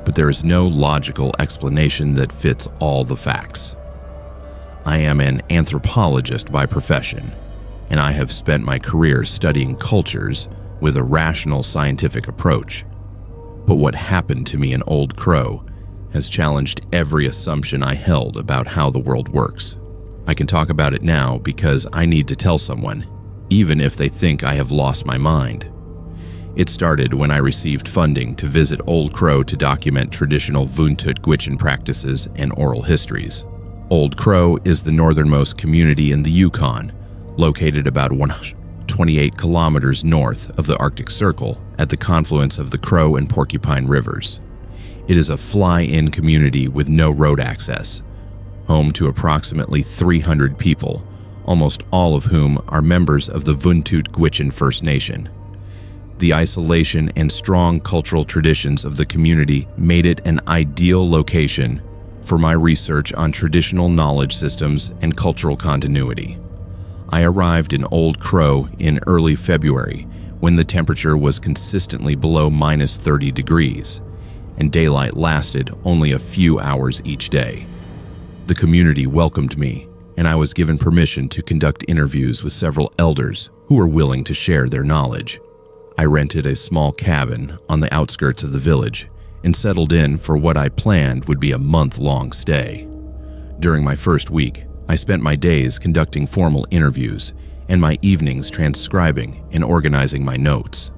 but there is no logical explanation that fits all the facts. I am an anthropologist by profession, and I have spent my career studying cultures with a rational scientific approach. But what happened to me in Old Crow has challenged every assumption I held about how the world works. I can talk about it now because I need to tell someone, even if they think I have lost my mind. It started when I received funding to visit Old Crow to document traditional Untold Gwich'in practices and oral histories. Old Crow is the northernmost community in the Yukon, located about 128 kilometers north of the Arctic Circle at the confluence of the Crow and Porcupine rivers. It is a fly-in community with no road access, home to approximately 300 people, almost all of whom are members of the Untold Gwich'in First Nation. The isolation and strong cultural traditions of the community made it an ideal location for my research on traditional knowledge systems and cultural continuity. I arrived in Old Crow in early February when the temperature was consistently below minus 30 degrees, and daylight lasted only a few hours each day. The community welcomed me, and I was given permission to conduct interviews with several elders who were willing to share their knowledge. I rented a small cabin on the outskirts of the village and settled in for what I planned would be a month-long stay. During my first week, I spent my days conducting formal interviews and my evenings transcribing and organizing my notes.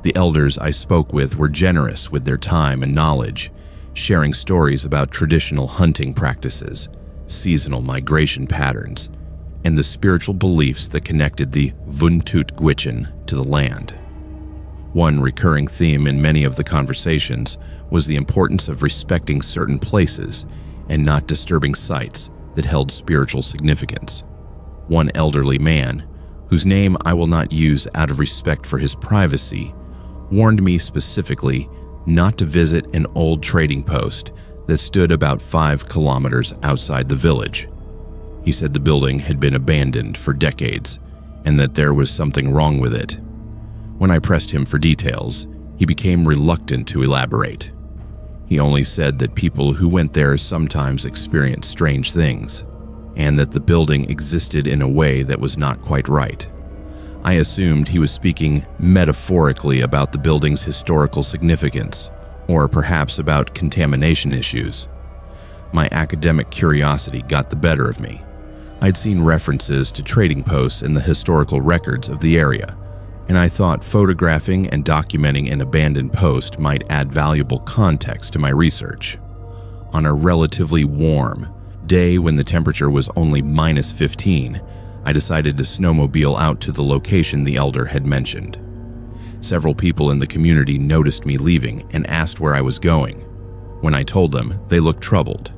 The elders I spoke with were generous with their time and knowledge, sharing stories about traditional hunting practices, seasonal migration patterns, and the spiritual beliefs that connected the Untold Gwich'in to the land. One recurring theme in many of the conversations was the importance of respecting certain places and not disturbing sites that held spiritual significance. One elderly man, whose name I will not use out of respect for his privacy, warned me specifically not to visit an old trading post that stood about 5 kilometers outside the village. He said the building had been abandoned for decades and that there was something wrong with it. When I pressed him for details, he became reluctant to elaborate. He only said that people who went there sometimes experienced strange things, and that the building existed in a way that was not quite right. I assumed he was speaking metaphorically about the building's historical significance, or perhaps about contamination issues. My academic curiosity got the better of me. I'd seen references to trading posts in the historical records of the area, and I thought photographing and documenting an abandoned post might add valuable context to my research. On a relatively warm day when the temperature was only minus 15, I decided to snowmobile out to the location the elder had mentioned. Several people in the community noticed me leaving and asked where I was going. When I told them, they looked troubled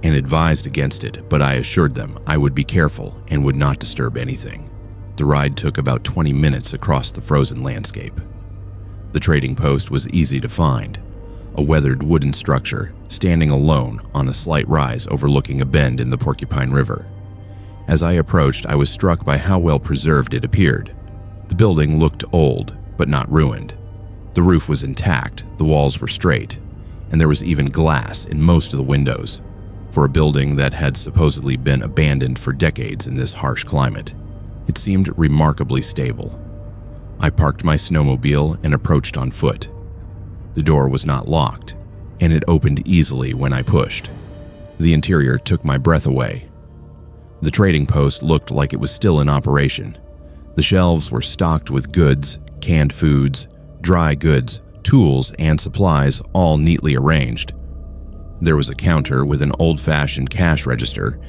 and advised against it, but I assured them I would be careful and would not disturb anything. The ride took about 20 minutes across the frozen landscape. The trading post was easy to find, a weathered wooden structure standing alone on a slight rise overlooking a bend in the Porcupine River. As I approached, I was struck by how well preserved it appeared. The building looked old, but not ruined. The roof was intact, the walls were straight, and there was even glass in most of the windows, for a building that had supposedly been abandoned for decades in this harsh climate. It seemed remarkably stable. I parked my snowmobile and approached on foot. The door was not locked, and it opened easily when I pushed. The interior took my breath away. The trading post looked like it was still in operation. The shelves were stocked with goods, canned foods, dry goods, tools, and supplies, all neatly arranged. There was a counter with an old-fashioned cash register,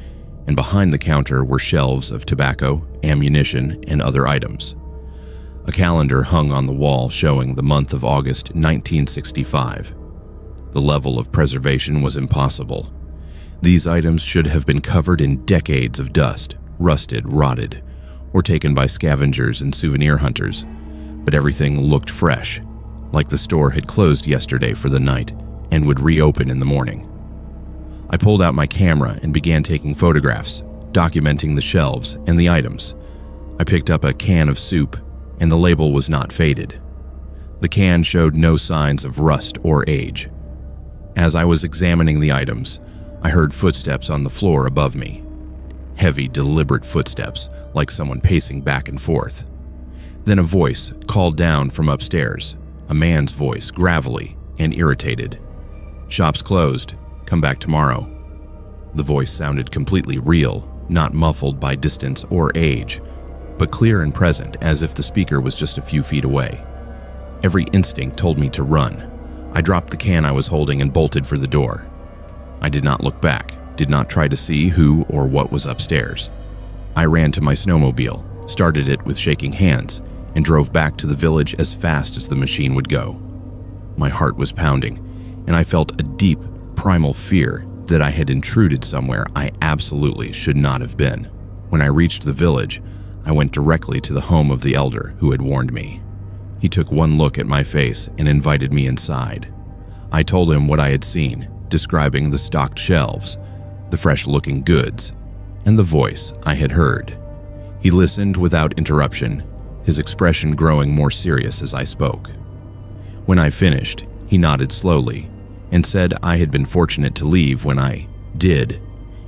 and behind the counter were shelves of tobacco, ammunition, and other items. A calendar hung on the wall showing the month of August 1965. The level of preservation was impossible. These items should have been covered in decades of dust, rusted, rotted, or taken by scavengers and souvenir hunters, but everything looked fresh, like the store had closed yesterday for the night and would reopen in the morning. I pulled out my camera and began taking photographs, documenting the shelves and the items. I picked up a can of soup, and the label was not faded. The can showed no signs of rust or age. As I was examining the items, I heard footsteps on the floor above me. Heavy, deliberate footsteps, like someone pacing back and forth. Then a voice called down from upstairs, a man's voice, gravelly and irritated. "Shop's closed. Come back tomorrow." The voice sounded completely real, not muffled by distance or age, but clear and present, as if the speaker was just a few feet away. Every instinct told me to run. I dropped the can I was holding and bolted for the door. I did not look back, did not try to see who or what was upstairs. I ran to my snowmobile, started it with shaking hands, and drove back to the village as fast as the machine would go. My heart was pounding, and I felt a deep, primal fear that I had intruded somewhere I absolutely should not have been. When I reached the village, I went directly to the home of the elder who had warned me. He took one look at my face and invited me inside. I told him what I had seen, describing the stocked shelves, the fresh-looking goods, and the voice I had heard. He listened without interruption, his expression growing more serious as I spoke. When I finished, he nodded slowly and said I had been fortunate to leave when I did.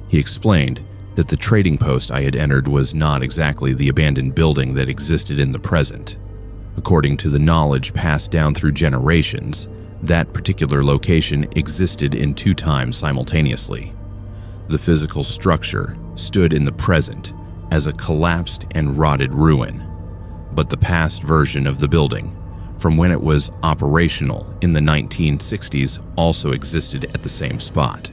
He explained that the trading post I had entered was not exactly the abandoned building that existed in the present. According to the knowledge passed down through generations, that particular location existed in two times simultaneously. The physical structure stood in the present as a collapsed and rotted ruin, but the past version of the building, from when it was operational in the 1960s, also existed at the same spot.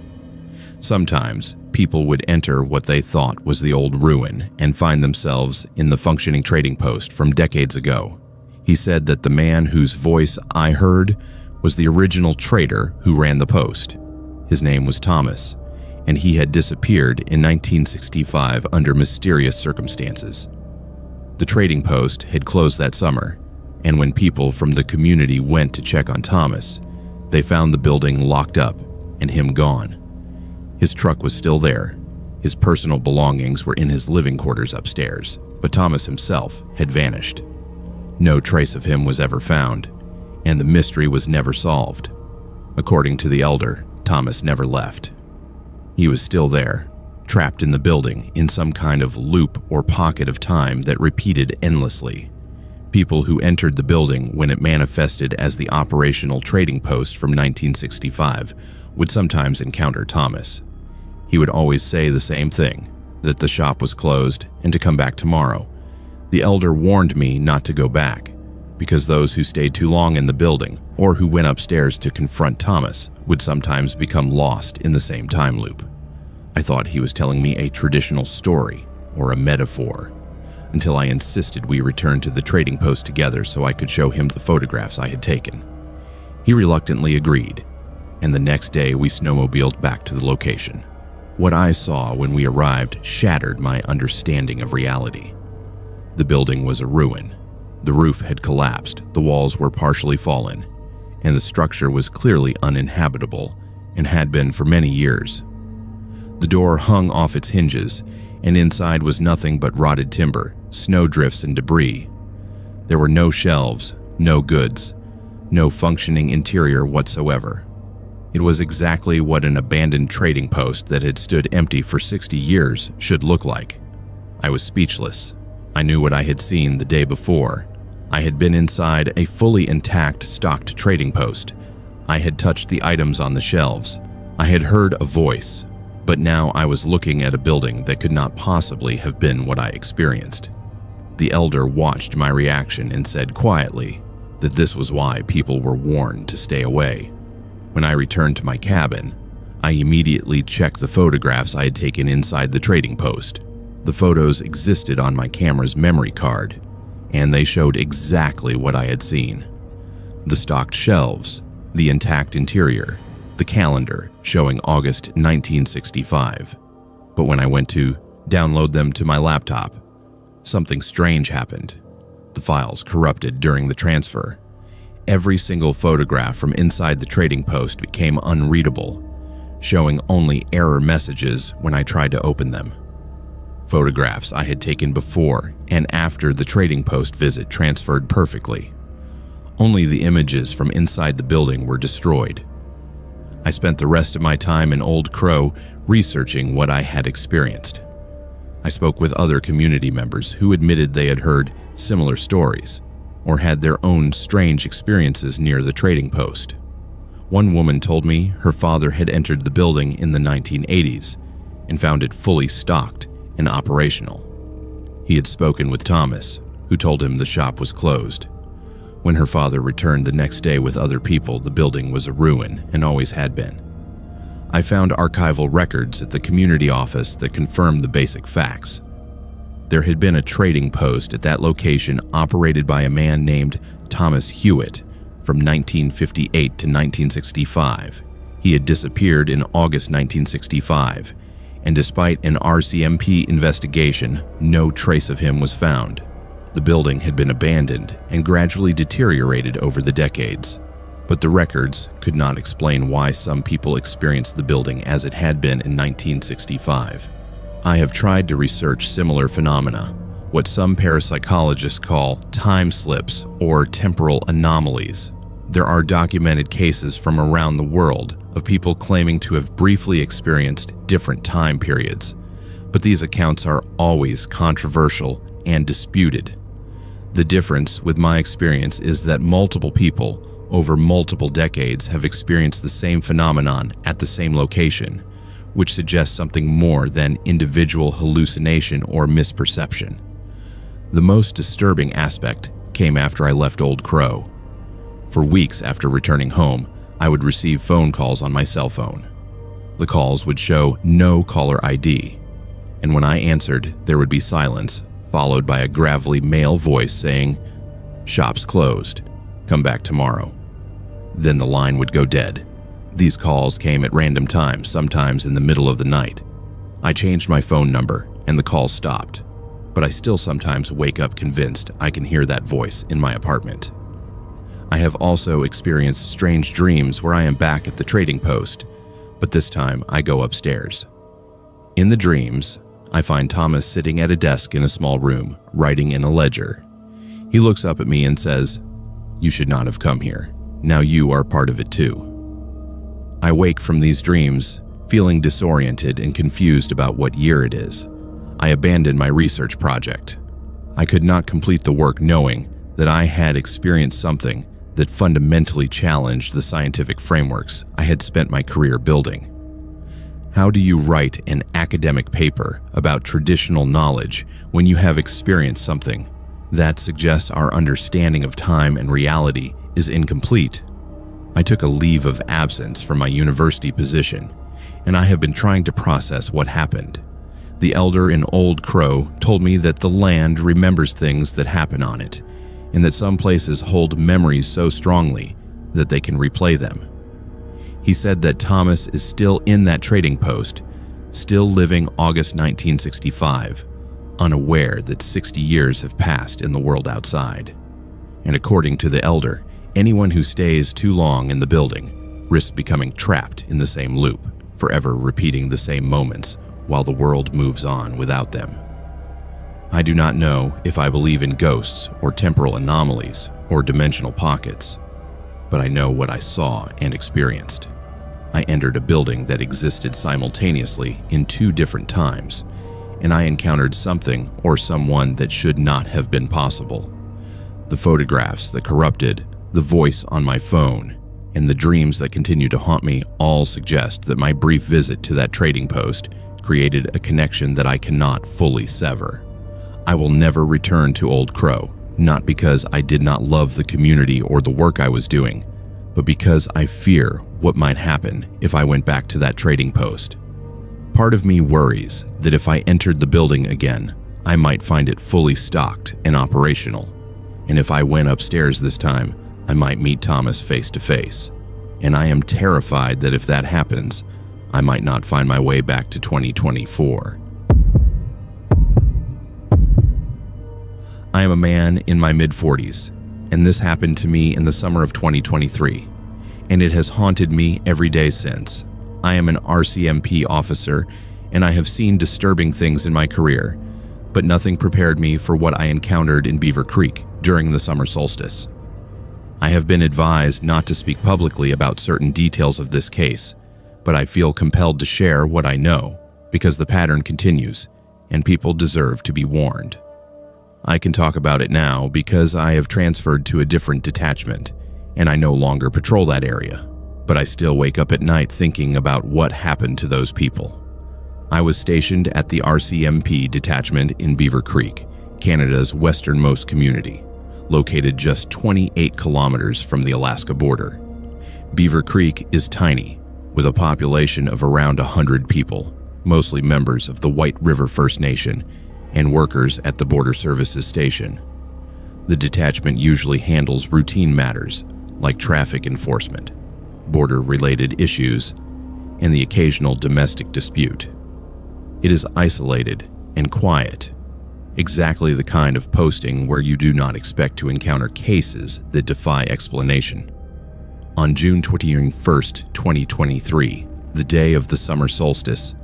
Sometimes, people would enter what they thought was the old ruin and find themselves in the functioning trading post from decades ago. He said that the man whose voice I heard was the original trader who ran the post. His name was Thomas, and he had disappeared in 1965 under mysterious circumstances. The trading post had closed that summer, and when people from the community went to check on Thomas, they found the building locked up and him gone. His truck was still there. His personal belongings were in his living quarters upstairs, but Thomas himself had vanished. No trace of him was ever found, and the mystery was never solved. According to the elder, Thomas never left. He was still there, trapped in the building in some kind of loop or pocket of time that repeated endlessly. People who entered the building when it manifested as the operational trading post from 1965 would sometimes encounter Thomas. He would always say the same thing, that the shop was closed and to come back tomorrow. The elder warned me not to go back, because those who stayed too long in the building or who went upstairs to confront Thomas would sometimes become lost in the same time loop. I thought he was telling me a traditional story or a metaphor, until I insisted we return to the trading post together so I could show him the photographs I had taken. He reluctantly agreed, and the next day we snowmobiled back to the location. What I saw when we arrived shattered my understanding of reality. The building was a ruin. The roof had collapsed, the walls were partially fallen, and the structure was clearly uninhabitable and had been for many years. The door hung off its hinges, and inside was nothing but rotted timber, snowdrifts, and debris. There were no shelves, no goods, no functioning interior whatsoever. It was exactly what an abandoned trading post that had stood empty for 60 years should look like. I was speechless. I knew what I had seen the day before. I had been inside a fully intact stocked trading post. I had touched the items on the shelves. I had heard a voice, but now I was looking at a building that could not possibly have been what I experienced. The elder watched my reaction and said quietly that this was why people were warned to stay away. When I returned to my cabin, I immediately checked the photographs I had taken inside the trading post. The photos existed on my camera's memory card, and they showed exactly what I had seen. The stocked shelves, the intact interior, the calendar showing August 1965. But when I went to download them to my laptop, something strange happened. The files corrupted during the transfer. Every single photograph from inside the trading post became unreadable, showing only error messages when I tried to open them. Photographs I had taken before and after the trading post visit transferred perfectly. Only the images from inside the building were destroyed. I spent the rest of my time in Old Crow researching what I had experienced. I spoke with other community members who admitted they had heard similar stories or had their own strange experiences near the trading post. One woman told me her father had entered the building in the 1980s and found it fully stocked and operational. He had spoken with Thomas, who told him the shop was closed. When her father returned the next day with other people, the building was a ruin and always had been. I found archival records at the community office that confirmed the basic facts. There had been a trading post at that location operated by a man named Thomas Hewitt from 1958 to 1965. He had disappeared in August 1965, and despite an RCMP investigation, no trace of him was found. The building had been abandoned and gradually deteriorated over the decades, but the records could not explain why some people experienced the building as it had been in 1965. I have tried to research similar phenomena, what some parapsychologists call time slips or temporal anomalies. There are documented cases from around the world of people claiming to have briefly experienced different time periods, but these accounts are always controversial and disputed. The difference with my experience is that multiple people over multiple decades have experienced the same phenomenon at the same location, which suggests something more than individual hallucination or misperception. The most disturbing aspect came after I left Old Crow. For weeks after returning home, I would receive phone calls on my cell phone. The calls would show no caller ID, and when I answered, there would be silence, followed by a gravelly male voice saying, "Shop's closed. Come back tomorrow." Then the line would go dead. These calls came at random times, sometimes in the middle of the night. I changed my phone number, and the calls stopped, but I still sometimes wake up convinced I can hear that voice in my apartment. I have also experienced strange dreams where I am back at the trading post, but this time I go upstairs. In the dreams, I find Thomas sitting at a desk in a small room, writing in a ledger. He looks up at me and says, "You should not have come here. Now you are part of it too." I wake from these dreams, feeling disoriented and confused about what year it is. I abandoned my research project. I could not complete the work knowing that I had experienced something that fundamentally challenged the scientific frameworks I had spent my career building. How do you write an academic paper about traditional knowledge when you have experienced something that suggests our understanding of time and reality is incomplete? I took a leave of absence from my university position, and I have been trying to process what happened. The elder in Old Crow told me that the land remembers things that happen on it, and that some places hold memories so strongly that they can replay them. He said that Thomas is still in that trading post, still living August 1965, unaware that 60 years have passed in the world outside. and according to the elder, anyone who stays too long in the building risks becoming trapped in the same loop, forever repeating the same moments while the world moves on without them. I do not know if I believe in ghosts or temporal anomalies or dimensional pockets, but I know what I saw and experienced. I entered a building that existed simultaneously in 2 different times, and I encountered something or someone that should not have been possible. The photographs that corrupted, the voice on my phone, and the dreams that continue to haunt me all suggest that my brief visit to that trading post created a connection that I cannot fully sever. I will never return to Old Crow, not because I did not love the community or the work I was doing, but because I fear what might happen if I went back to that trading post. Part of me worries that if I entered the building again, I might find it fully stocked and operational. And if I went upstairs this time, I might meet Thomas face to face. And I am terrified that if that happens, I might not find my way back to 2024. I am a man in my mid-40s, and this happened to me in the summer of 2023, and it has haunted me every day since. I am an RCMP officer, and I have seen disturbing things in my career, but nothing prepared me for what I encountered in Beaver Creek during the summer solstice. I have been advised not to speak publicly about certain details of this case, but I feel compelled to share what I know because the pattern continues, and people deserve to be warned. I can talk about it now because I have transferred to a different detachment, and I no longer patrol that area, but I still wake up at night thinking about what happened to those people. I was stationed at the RCMP detachment in Beaver Creek, Canada's westernmost community, located just 28 kilometers from the Alaska border. Beaver Creek is tiny, with a population of around 100 people, mostly members of the White River First Nation and workers at the Border Services Station. The detachment usually handles routine matters like traffic enforcement, border-related issues, and the occasional domestic dispute. It is isolated and quiet, exactly the kind of posting where you do not expect to encounter cases that defy explanation. On June 21st, 2023, the day of the summer solstice,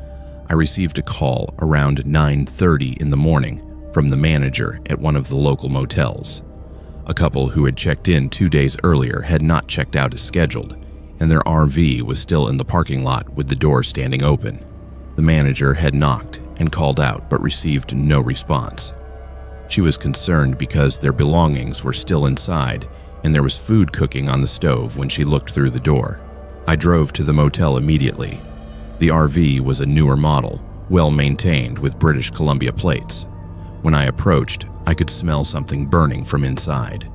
I received a call around 9:30 in the morning from the manager at one of the local motels. A couple who had checked in 2 days earlier had not checked out as scheduled, and their RV was still in the parking lot with the door standing open. The manager had knocked and called out but received no response. She was concerned because their belongings were still inside and there was food cooking on the stove when she looked through the door. I drove to the motel immediately. The RV was a newer model, well maintained with British Columbia plates. When I approached, I could smell something burning from inside.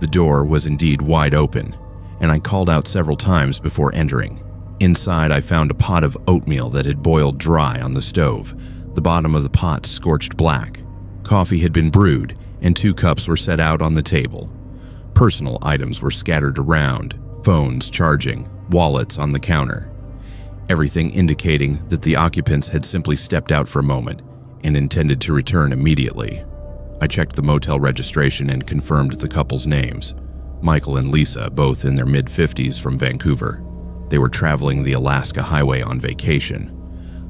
The door was indeed wide open, and I called out several times before entering. Inside, I found a pot of oatmeal that had boiled dry on the stove, the bottom of the pot scorched black. Coffee had been brewed, and 2 cups were set out on the table. Personal items were scattered around, phones charging, wallets on the counter. Everything indicating that the occupants had simply stepped out for a moment and intended to return immediately. I checked the motel registration and confirmed the couple's names. Michael and Lisa, both in their mid-50s from Vancouver. They were traveling the Alaska Highway on vacation.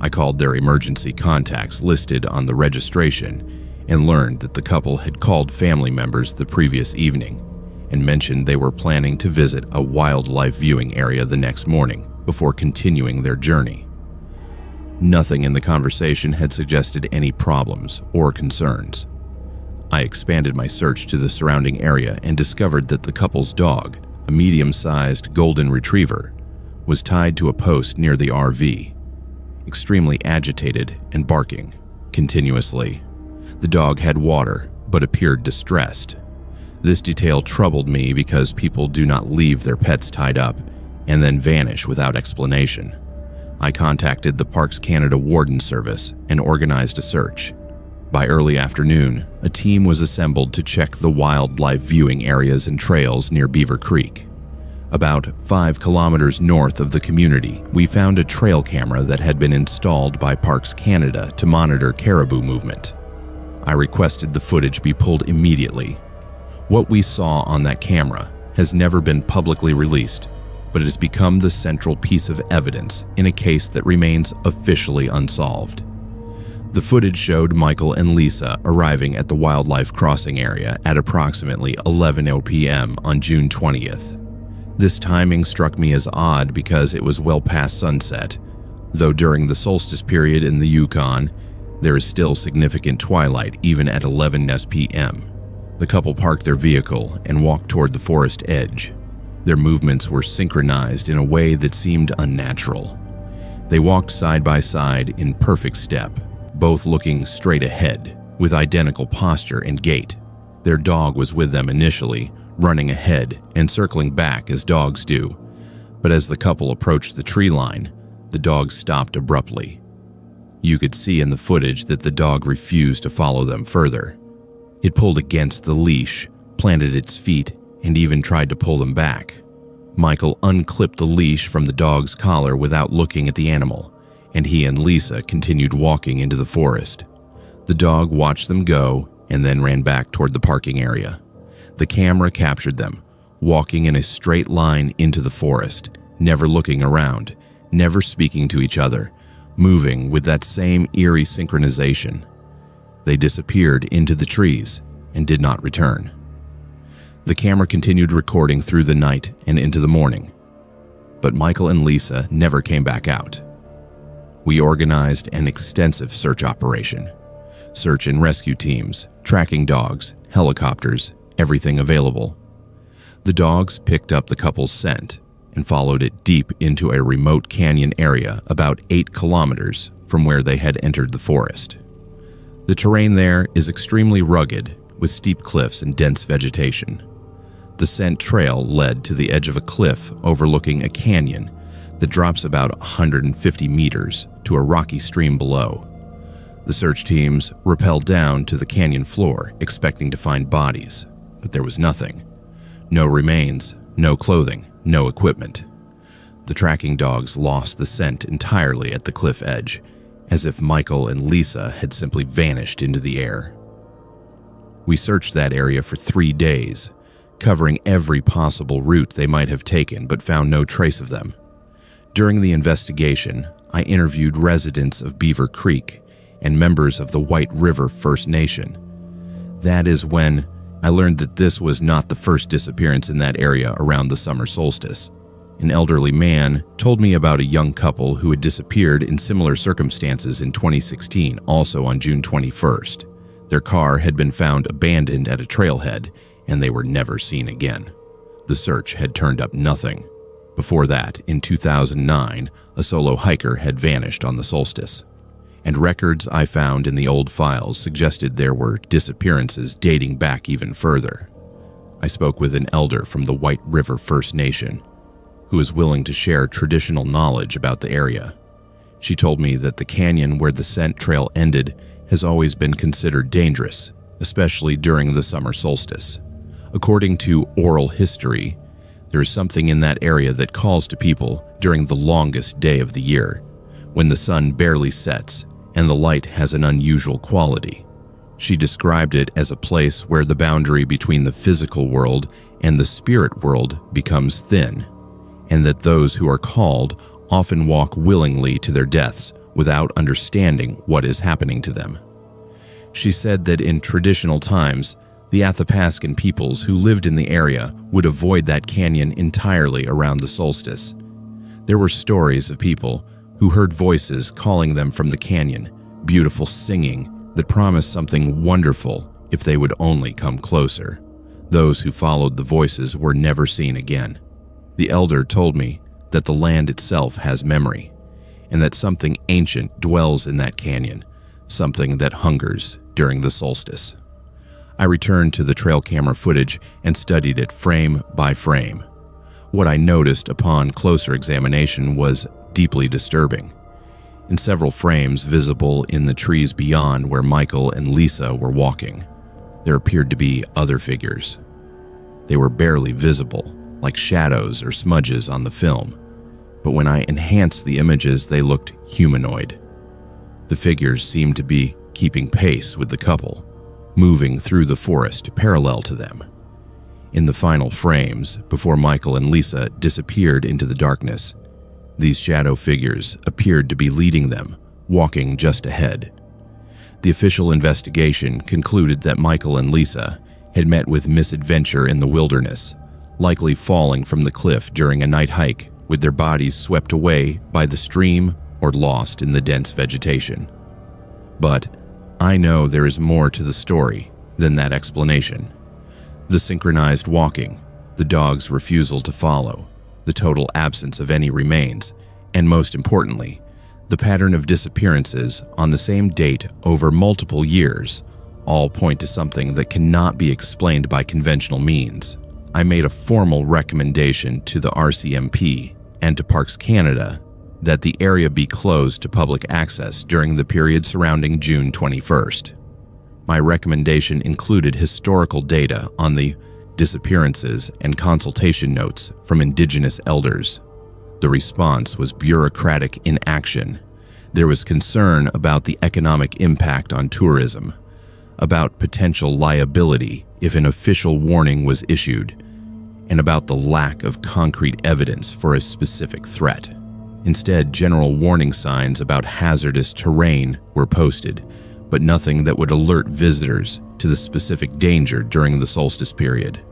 I called their emergency contacts listed on the registration and learned that the couple had called family members the previous evening and mentioned they were planning to visit a wildlife viewing area the next morning before continuing their journey. Nothing in the conversation had suggested any problems or concerns. I expanded my search to the surrounding area and discovered that the couple's dog, a medium-sized golden retriever, was tied to a post near the RV, extremely agitated and barking continuously. The dog had water but appeared distressed. This detail troubled me because people do not leave their pets tied up and then vanish without explanation. I contacted the Parks Canada Warden Service and organized a search. By early afternoon, a team was assembled to check the wildlife viewing areas and trails near Beaver Creek. About 5 kilometers north of the community, we found a trail camera that had been installed by Parks Canada to monitor caribou movement. I requested the footage be pulled immediately. What we saw on that camera has never been publicly released, but it has become the central piece of evidence in a case that remains officially unsolved. The footage showed Michael and Lisa arriving at the wildlife crossing area at approximately 11:00 p.m. on June 20th. This timing struck me as odd because it was well past sunset, though during the solstice period in the Yukon, there is still significant twilight even at 11:00 p.m. The couple parked their vehicle and walked toward the forest edge. Their movements were synchronized in a way that seemed unnatural. They walked side by side in perfect step, both looking straight ahead, with identical posture and gait. Their dog was with them initially, running ahead and circling back as dogs do. But as the couple approached the tree line, the dog stopped abruptly. You could see in the footage that the dog refused to follow them further. It pulled against the leash, planted its feet, and even tried to pull them back. Michael unclipped the leash from the dog's collar without looking at the animal, and he and Lisa continued walking into the forest. The dog watched them go and then ran back toward the parking area. The camera captured them, walking in a straight line into the forest, never looking around, never speaking to each other, moving with that same eerie synchronization. They disappeared into the trees and did not return. The camera continued recording through the night and into the morning, but Michael and Lisa never came back out. We organized an extensive search operation. Search and rescue teams, tracking dogs, helicopters, everything available. The dogs picked up the couple's scent and followed it deep into a remote canyon area about 8 kilometers from where they had entered the forest. The terrain there is extremely rugged, with steep cliffs and dense vegetation. The scent trail led to the edge of a cliff overlooking a canyon that drops about 150 meters to a rocky stream below. The search teams rappelled down to the canyon floor, expecting to find bodies, but there was nothing. No remains, no clothing, no equipment. The tracking dogs lost the scent entirely at the cliff edge, as if Michael and Lisa had simply vanished into the air. We searched that area for 3 days, covering every possible route they might have taken, but found no trace of them. During the investigation, I interviewed residents of Beaver Creek and members of the White River First Nation. That is when I learned that this was not the first disappearance in that area around the summer solstice. An elderly man told me about a young couple who had disappeared in similar circumstances in 2016, also on June 21st. Their car had been found abandoned at a trailhead, and they were never seen again. The search had turned up nothing. Before that, in 2009, a solo hiker had vanished on the solstice, and records I found in the old files suggested there were disappearances dating back even further. I spoke with an elder from the White River First Nation, who is willing to share traditional knowledge about the area. She told me that the canyon where the scent trail ended has always been considered dangerous, especially during the summer solstice. According to oral history, there is something in that area that calls to people during the longest day of the year, when the sun barely sets and the light has an unusual quality. She described it as a place where the boundary between the physical world and the spirit world becomes thin, and that those who are called often walk willingly to their deaths without understanding what is happening to them. She said that in traditional times, the Athapascan peoples who lived in the area would avoid that canyon entirely around the solstice. There were stories of people who heard voices calling them from the canyon, beautiful singing that promised something wonderful if they would only come closer. Those who followed the voices were never seen again. The elder told me that the land itself has memory, and that something ancient dwells in that canyon, something that hungers during the solstice. I returned to the trail camera footage and studied it frame by frame. What I noticed upon closer examination was deeply disturbing. In several frames visible in the trees beyond where Michael and Lisa were walking, there appeared to be other figures. They were barely visible, like shadows or smudges on the film, but when I enhanced the images, they looked humanoid. The figures seemed to be keeping pace with the couple, moving through the forest parallel to them. in the final frames before Michael and Lisa disappeared into the darkness. These shadow figures appeared to be leading them, walking just ahead. The official investigation concluded that Michael and Lisa had met with misadventure in the wilderness, likely falling from the cliff during a night hike with their bodies swept away by the stream or lost in the dense vegetation. But I know there is more to the story than that explanation. The synchronized walking, the dog's refusal to follow, the total absence of any remains, and most importantly, the pattern of disappearances on the same date over multiple years all point to something that cannot be explained by conventional means. I made a formal recommendation to the RCMP and to Parks Canada that the area be closed to public access during the period surrounding June 21st. My recommendation included historical data on the disappearances and consultation notes from Indigenous elders. The response was bureaucratic inaction. There was concern about the economic impact on tourism, about potential liability if an official warning was issued, and about the lack of concrete evidence for a specific threat. Instead, general warning signs about hazardous terrain were posted, but nothing that would alert visitors to the specific danger during the solstice period.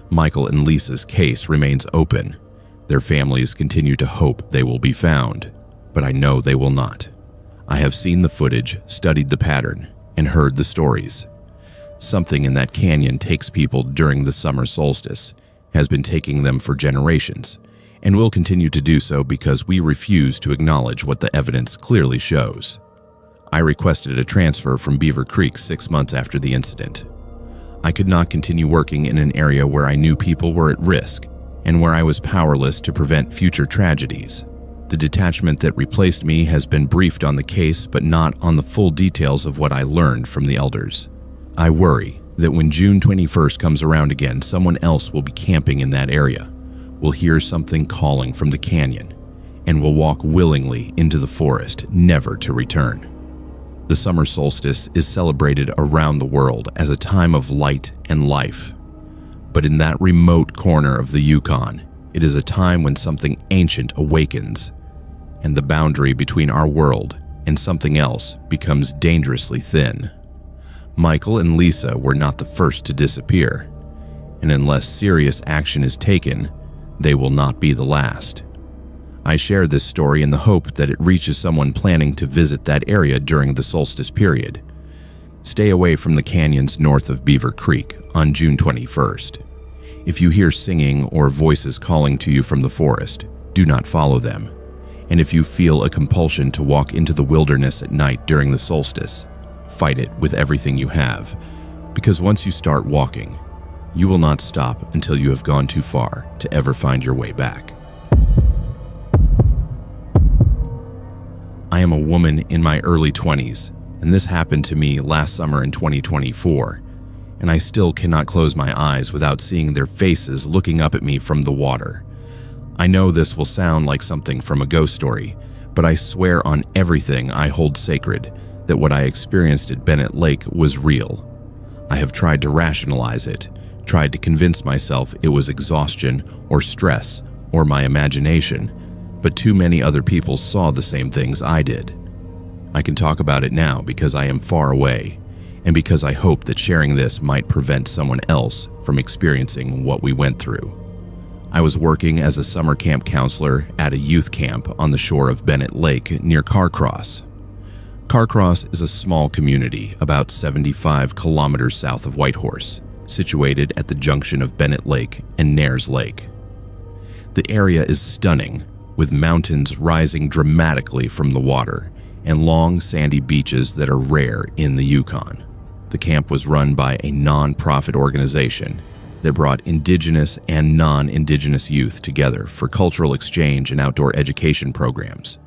Michael and Lisa's case remains open. Their families continue to hope they will be found, but I know they will not. I have seen the footage, studied the pattern, and heard the stories. Something in that canyon takes people during the summer solstice, has been taking them for generations, and will continue to do so because we refuse to acknowledge what the evidence clearly shows. I requested a transfer from Beaver Creek 6 months after the incident. I could not continue working in an area where I knew people were at risk and where I was powerless to prevent future tragedies. The detachment that replaced me has been briefed on the case but not on the full details of what I learned from the elders. I worry that when June 21st comes around again, someone else will be camping in that area, will hear something calling from the canyon, and will walk willingly into the forest, never to return. The summer solstice is celebrated around the world as a time of light and life. But in that remote corner of the Yukon, it is a time when something ancient awakens, and the boundary between our world and something else becomes dangerously thin. Michael and Lisa were not the first to disappear, and unless serious action is taken, they will not be the last. I share this story in the hope that it reaches someone planning to visit that area during the solstice period. Stay away from the canyons north of Beaver Creek on June 21st. If you hear singing or voices calling to you from the forest, do not follow them. And if you feel a compulsion to walk into the wilderness at night during the solstice, fight it with everything you have, because once you start walking, you will not stop until you have gone too far to ever find your way back. I am a woman in my early 20s, and this happened to me last summer in 2024, and I still cannot close my eyes without seeing their faces looking up at me from the water. I know this will sound like something from a ghost story, but I swear on everything I hold sacred that what I experienced at Bennett Lake was real. I have tried to rationalize it, tried to convince myself it was exhaustion or stress or my imagination, but too many other people saw the same things I did. I can talk about it now because I am far away, and because I hope that sharing this might prevent someone else from experiencing what we went through. I was working as a summer camp counselor at a youth camp on the shore of Bennett Lake near Carcross. Carcross is a small community about 75 kilometers south of Whitehorse, situated at the junction of Bennett Lake and Nares Lake. The area is stunning, with mountains rising dramatically from the water and long sandy beaches that are rare in the Yukon. The camp was run by a non-profit organization that brought Indigenous and non-Indigenous youth together for cultural exchange and outdoor education programs.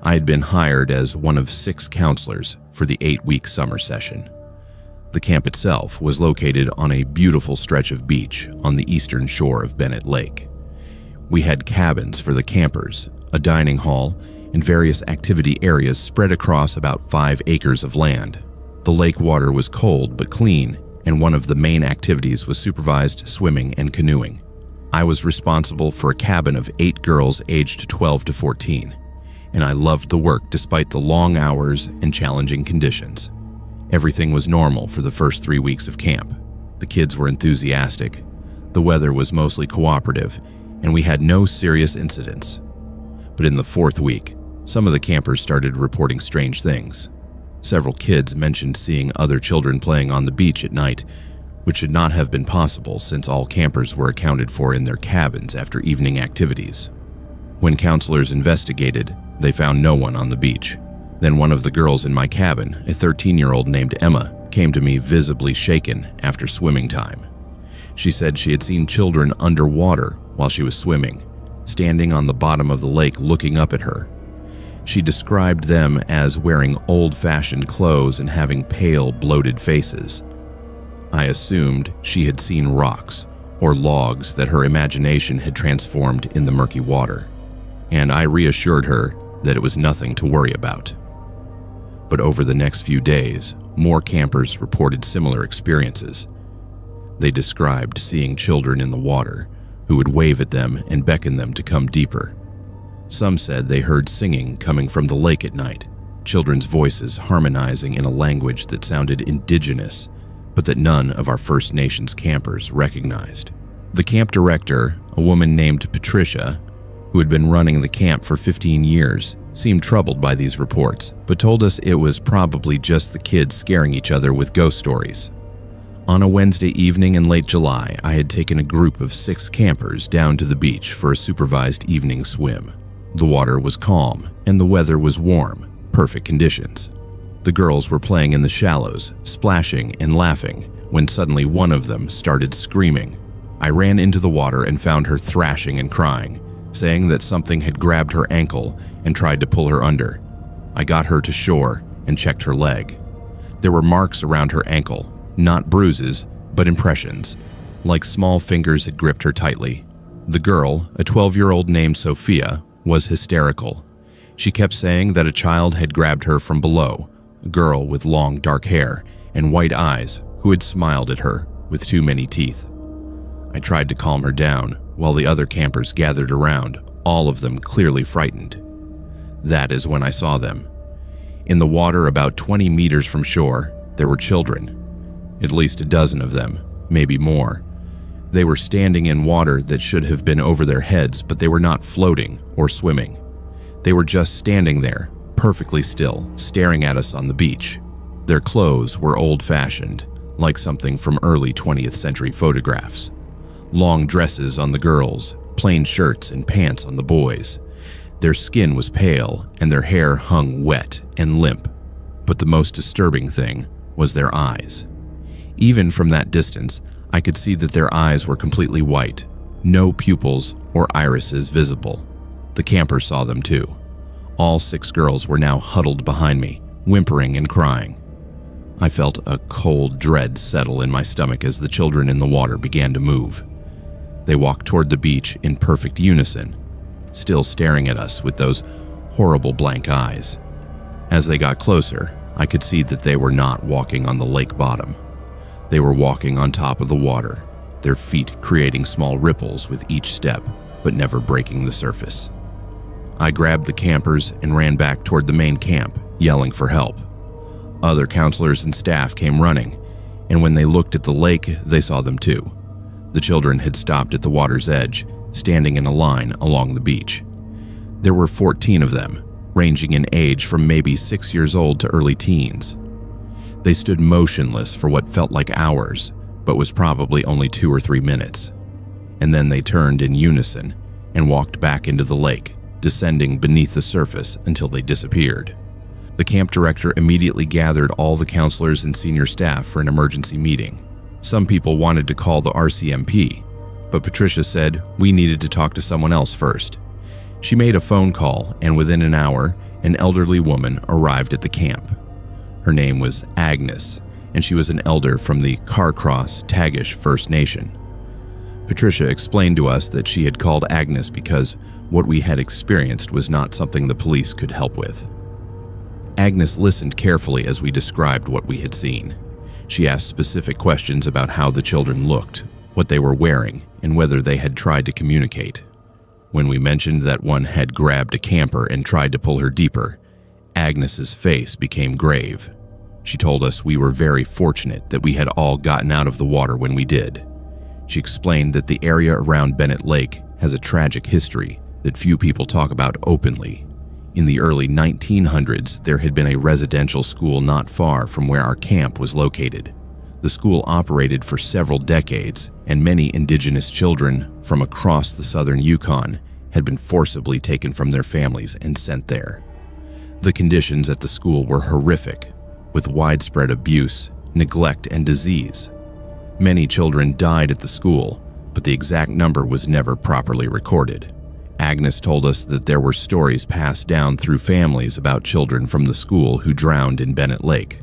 I had been hired as one of 6 counselors for the 8-week summer session. The camp itself was located on a beautiful stretch of beach on the eastern shore of Bennett Lake. We had cabins for the campers, a dining hall, and various activity areas spread across about 5 acres of land. The lake water was cold but clean and one of the main activities was supervised swimming and canoeing. I was responsible for a cabin of 8 girls aged 12 to 14, and I loved the work despite the long hours and challenging conditions. Everything was normal for the first 3 weeks of camp. The kids were enthusiastic, the weather was mostly cooperative, and we had no serious incidents. But in the 4th week, some of the campers started reporting strange things. Several kids mentioned seeing other children playing on the beach at night, which should not have been possible since all campers were accounted for in their cabins after evening activities. When counselors investigated, they found no one on the beach. Then one of the girls in my cabin, a 13-year-old named Emma, came to me visibly shaken after swimming time. She said she had seen children underwater while she was swimming, standing on the bottom of the lake looking up at her. She described them as wearing old-fashioned clothes and having pale, bloated faces. I assumed she had seen rocks or logs that her imagination had transformed in the murky water, and I reassured her that it was nothing to worry about. But over the next few days, more campers reported similar experiences. They described seeing children in the water who would wave at them and beckon them to come deeper. Some said they heard singing coming from the lake at night, children's voices harmonizing in a language that sounded indigenous, but that none of our First Nations campers recognized. The camp director, a woman named Patricia, who had been running the camp for 15 years, seemed troubled by these reports, but told us it was probably just the kids scaring each other with ghost stories. On a Wednesday evening in late July, I had taken a group of 6 campers down to the beach for a supervised evening swim. The water was calm, and the weather was warm, perfect conditions. The girls were playing in the shallows, splashing and laughing, when suddenly one of them started screaming. I ran into the water and found her thrashing and crying, saying that something had grabbed her ankle and tried to pull her under. I got her to shore and checked her leg. There were marks around her ankle, not bruises, but impressions, like small fingers had gripped her tightly. The girl, a 12-year-old named Sophia, was hysterical. She kept saying that a child had grabbed her from below, a girl with long dark hair and white eyes who had smiled at her with too many teeth. I tried to calm her down while the other campers gathered around, all of them clearly frightened. That is when I saw them. In the water about 20 meters from shore, there were children. At least a dozen of them, maybe more. They were standing in water that should have been over their heads, but they were not floating or swimming. They were just standing there, perfectly still, staring at us on the beach. Their clothes were old-fashioned, like something from early 20th century photographs. Long dresses on the girls, plain shirts and pants on the boys. Their skin was pale and their hair hung wet and limp. But the most disturbing thing was their eyes. Even from that distance, I could see that their eyes were completely white, no pupils or irises visible. The campers saw them too. All 6 girls were now huddled behind me, whimpering and crying. I felt a cold dread settle in my stomach as the children in the water began to move. They walked toward the beach in perfect unison, still staring at us with those horrible blank eyes. As they got closer, I could see that they were not walking on the lake bottom. They were walking on top of the water, their feet creating small ripples with each step, but never breaking the surface. I grabbed the campers and ran back toward the main camp, yelling for help. Other counselors and staff came running, and when they looked at the lake, they saw them too. The children had stopped at the water's edge, standing in a line along the beach. There were 14 of them, ranging in age from maybe 6 years old to early teens. They stood motionless for what felt like hours, but was probably only 2 or 3 minutes. And then they turned in unison and walked back into the lake, descending beneath the surface until they disappeared. The camp director immediately gathered all the counselors and senior staff for an emergency meeting. Some people wanted to call the RCMP, but Patricia said we needed to talk to someone else first. She made a phone call, and within an hour, an elderly woman arrived at the camp. Her name was Agnes, and she was an elder from the Carcross Tagish First Nation. Patricia explained to us that she had called Agnes because what we had experienced was not something the police could help with. Agnes listened carefully as we described what we had seen. She asked specific questions about how the children looked, what they were wearing, and whether they had tried to communicate. When we mentioned that one had grabbed a camper and tried to pull her deeper, Agnes's face became grave. She told us we were very fortunate that we had all gotten out of the water when we did. She explained that the area around Bennett Lake has a tragic history that few people talk about openly. In the early 1900s, there had been a residential school not far from where our camp was located. The school operated for several decades, and many indigenous children from across the southern Yukon had been forcibly taken from their families and sent there. The conditions at the school were horrific, with widespread abuse, neglect, and disease. Many children died at the school, but the exact number was never properly recorded. Agnes told us that there were stories passed down through families about children from the school who drowned in Bennett Lake.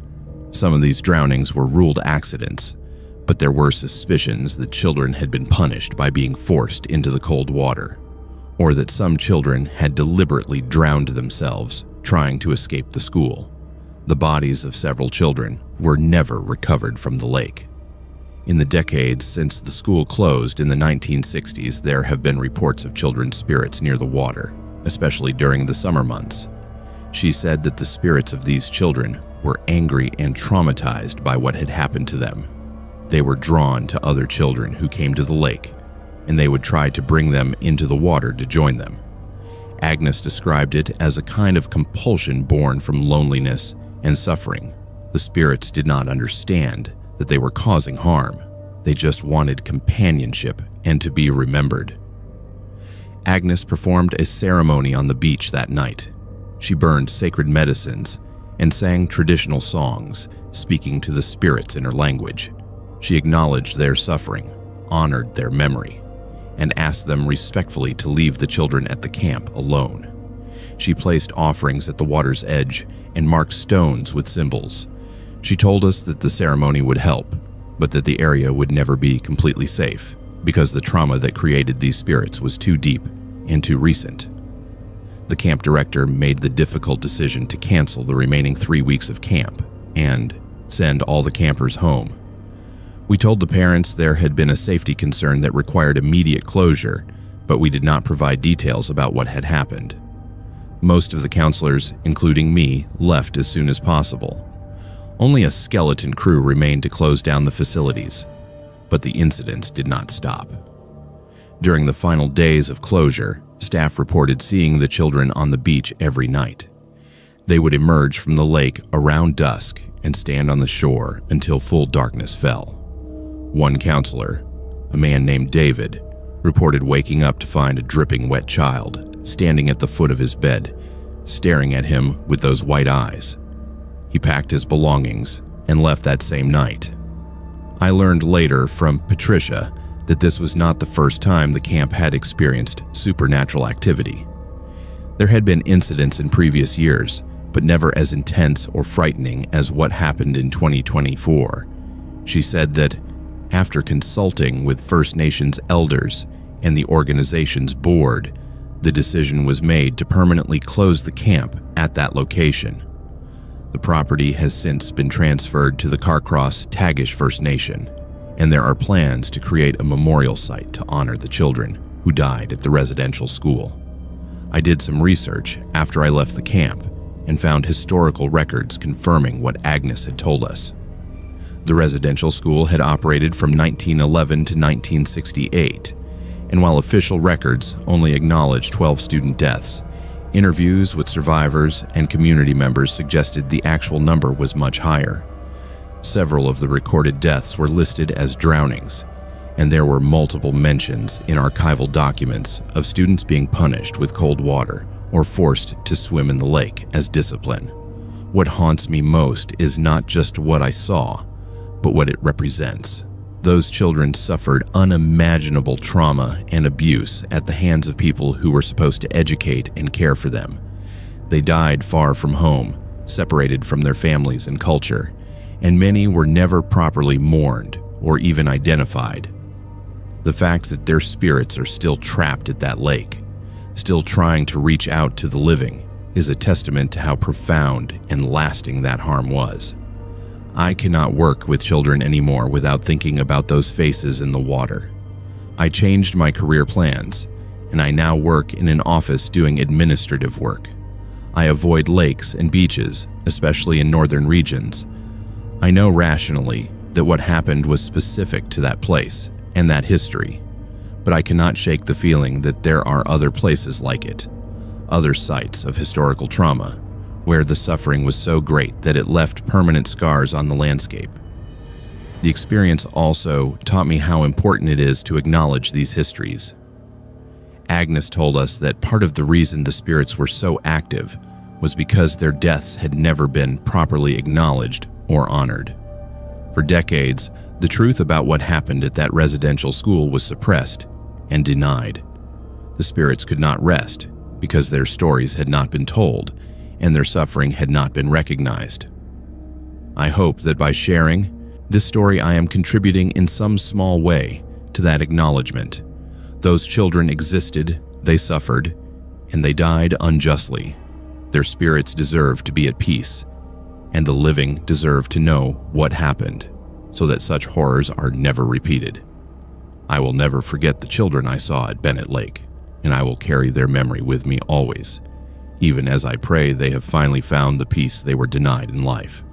Some of these drownings were ruled accidents, but there were suspicions that children had been punished by being forced into the cold water, or that some children had deliberately drowned themselves trying to escape the school. The bodies of several children were never recovered from the lake. In the decades since the school closed in the 1960s, there have been reports of children's spirits near the water, especially during the summer months. She said that the spirits of these children were angry and traumatized by what had happened to them. They were drawn to other children who came to the lake, and they would try to bring them into the water to join them. Agnes described it as a kind of compulsion born from loneliness and suffering. The spirits did not understand that they were causing harm. They just wanted companionship and to be remembered. Agnes performed a ceremony on the beach that night. She burned sacred medicines and sang traditional songs, speaking to the spirits in her language. She acknowledged their suffering, honored their memory, and asked them respectfully to leave the children at the camp alone. She placed offerings at the water's edge and marked stones with symbols. She told us that the ceremony would help, but that the area would never be completely safe because the trauma that created these spirits was too deep and too recent. The camp director made the difficult decision to cancel the remaining 3 weeks of camp and send all the campers home. We told the parents there had been a safety concern that required immediate closure, but we did not provide details about what had happened. Most of the counselors, including me, left as soon as possible. Only a skeleton crew remained to close down the facilities, but the incidents did not stop. During the final days of closure, staff reported seeing the children on the beach every night. They would emerge from the lake around dusk and stand on the shore until full darkness fell. One counselor, a man named David, reported waking up to find a dripping wet child standing at the foot of his bed, staring at him with those white eyes. He packed his belongings and left that same night. I learned later from Patricia that this was not the first time the camp had experienced supernatural activity. There had been incidents in previous years, but never as intense or frightening as what happened in 2024. She said that after consulting with First Nations elders and the organization's board, the decision was made to permanently close the camp at that location. The property has since been transferred to the Carcross Tagish First Nation, and there are plans to create a memorial site to honor the children who died at the residential school. I did some research after I left the camp and found historical records confirming what Agnes had told us. The residential school had operated from 1911 to 1968, and while official records only acknowledge 12 student deaths, interviews with survivors and community members suggested the actual number was much higher. Several of the recorded deaths were listed as drownings, and there were multiple mentions in archival documents of students being punished with cold water or forced to swim in the lake as discipline. What haunts me most is not just what I saw, but what it represents. Those children suffered unimaginable trauma and abuse at the hands of people who were supposed to educate and care for them. They died far from home, separated from their families and culture, and many were never properly mourned or even identified. The fact that their spirits are still trapped at that lake, still trying to reach out to the living, is a testament to how profound and lasting that harm was. I cannot work with children anymore without thinking about those faces in the water. I changed my career plans, and I now work in an office doing administrative work. I avoid lakes and beaches, especially in northern regions. I know rationally that what happened was specific to that place and that history, but I cannot shake the feeling that there are other places like it, other sites of historical trauma, where the suffering was so great that it left permanent scars on the landscape. The experience also taught me how important it is to acknowledge these histories. Agnes told us that part of the reason the spirits were so active was because their deaths had never been properly acknowledged or honored. For decades, the truth about what happened at that residential school was suppressed and denied. The spirits could not rest because their stories had not been told and their suffering had not been recognized. I hope that by sharing this story, I am contributing in some small way to that acknowledgement. Those children existed, they suffered, and they died unjustly. Their spirits deserve to be at peace, and the living deserve to know what happened, so that such horrors are never repeated. I will never forget the children I saw at Bennett Lake, and I will carry their memory with me always, even as I pray they have finally found the peace they were denied in life.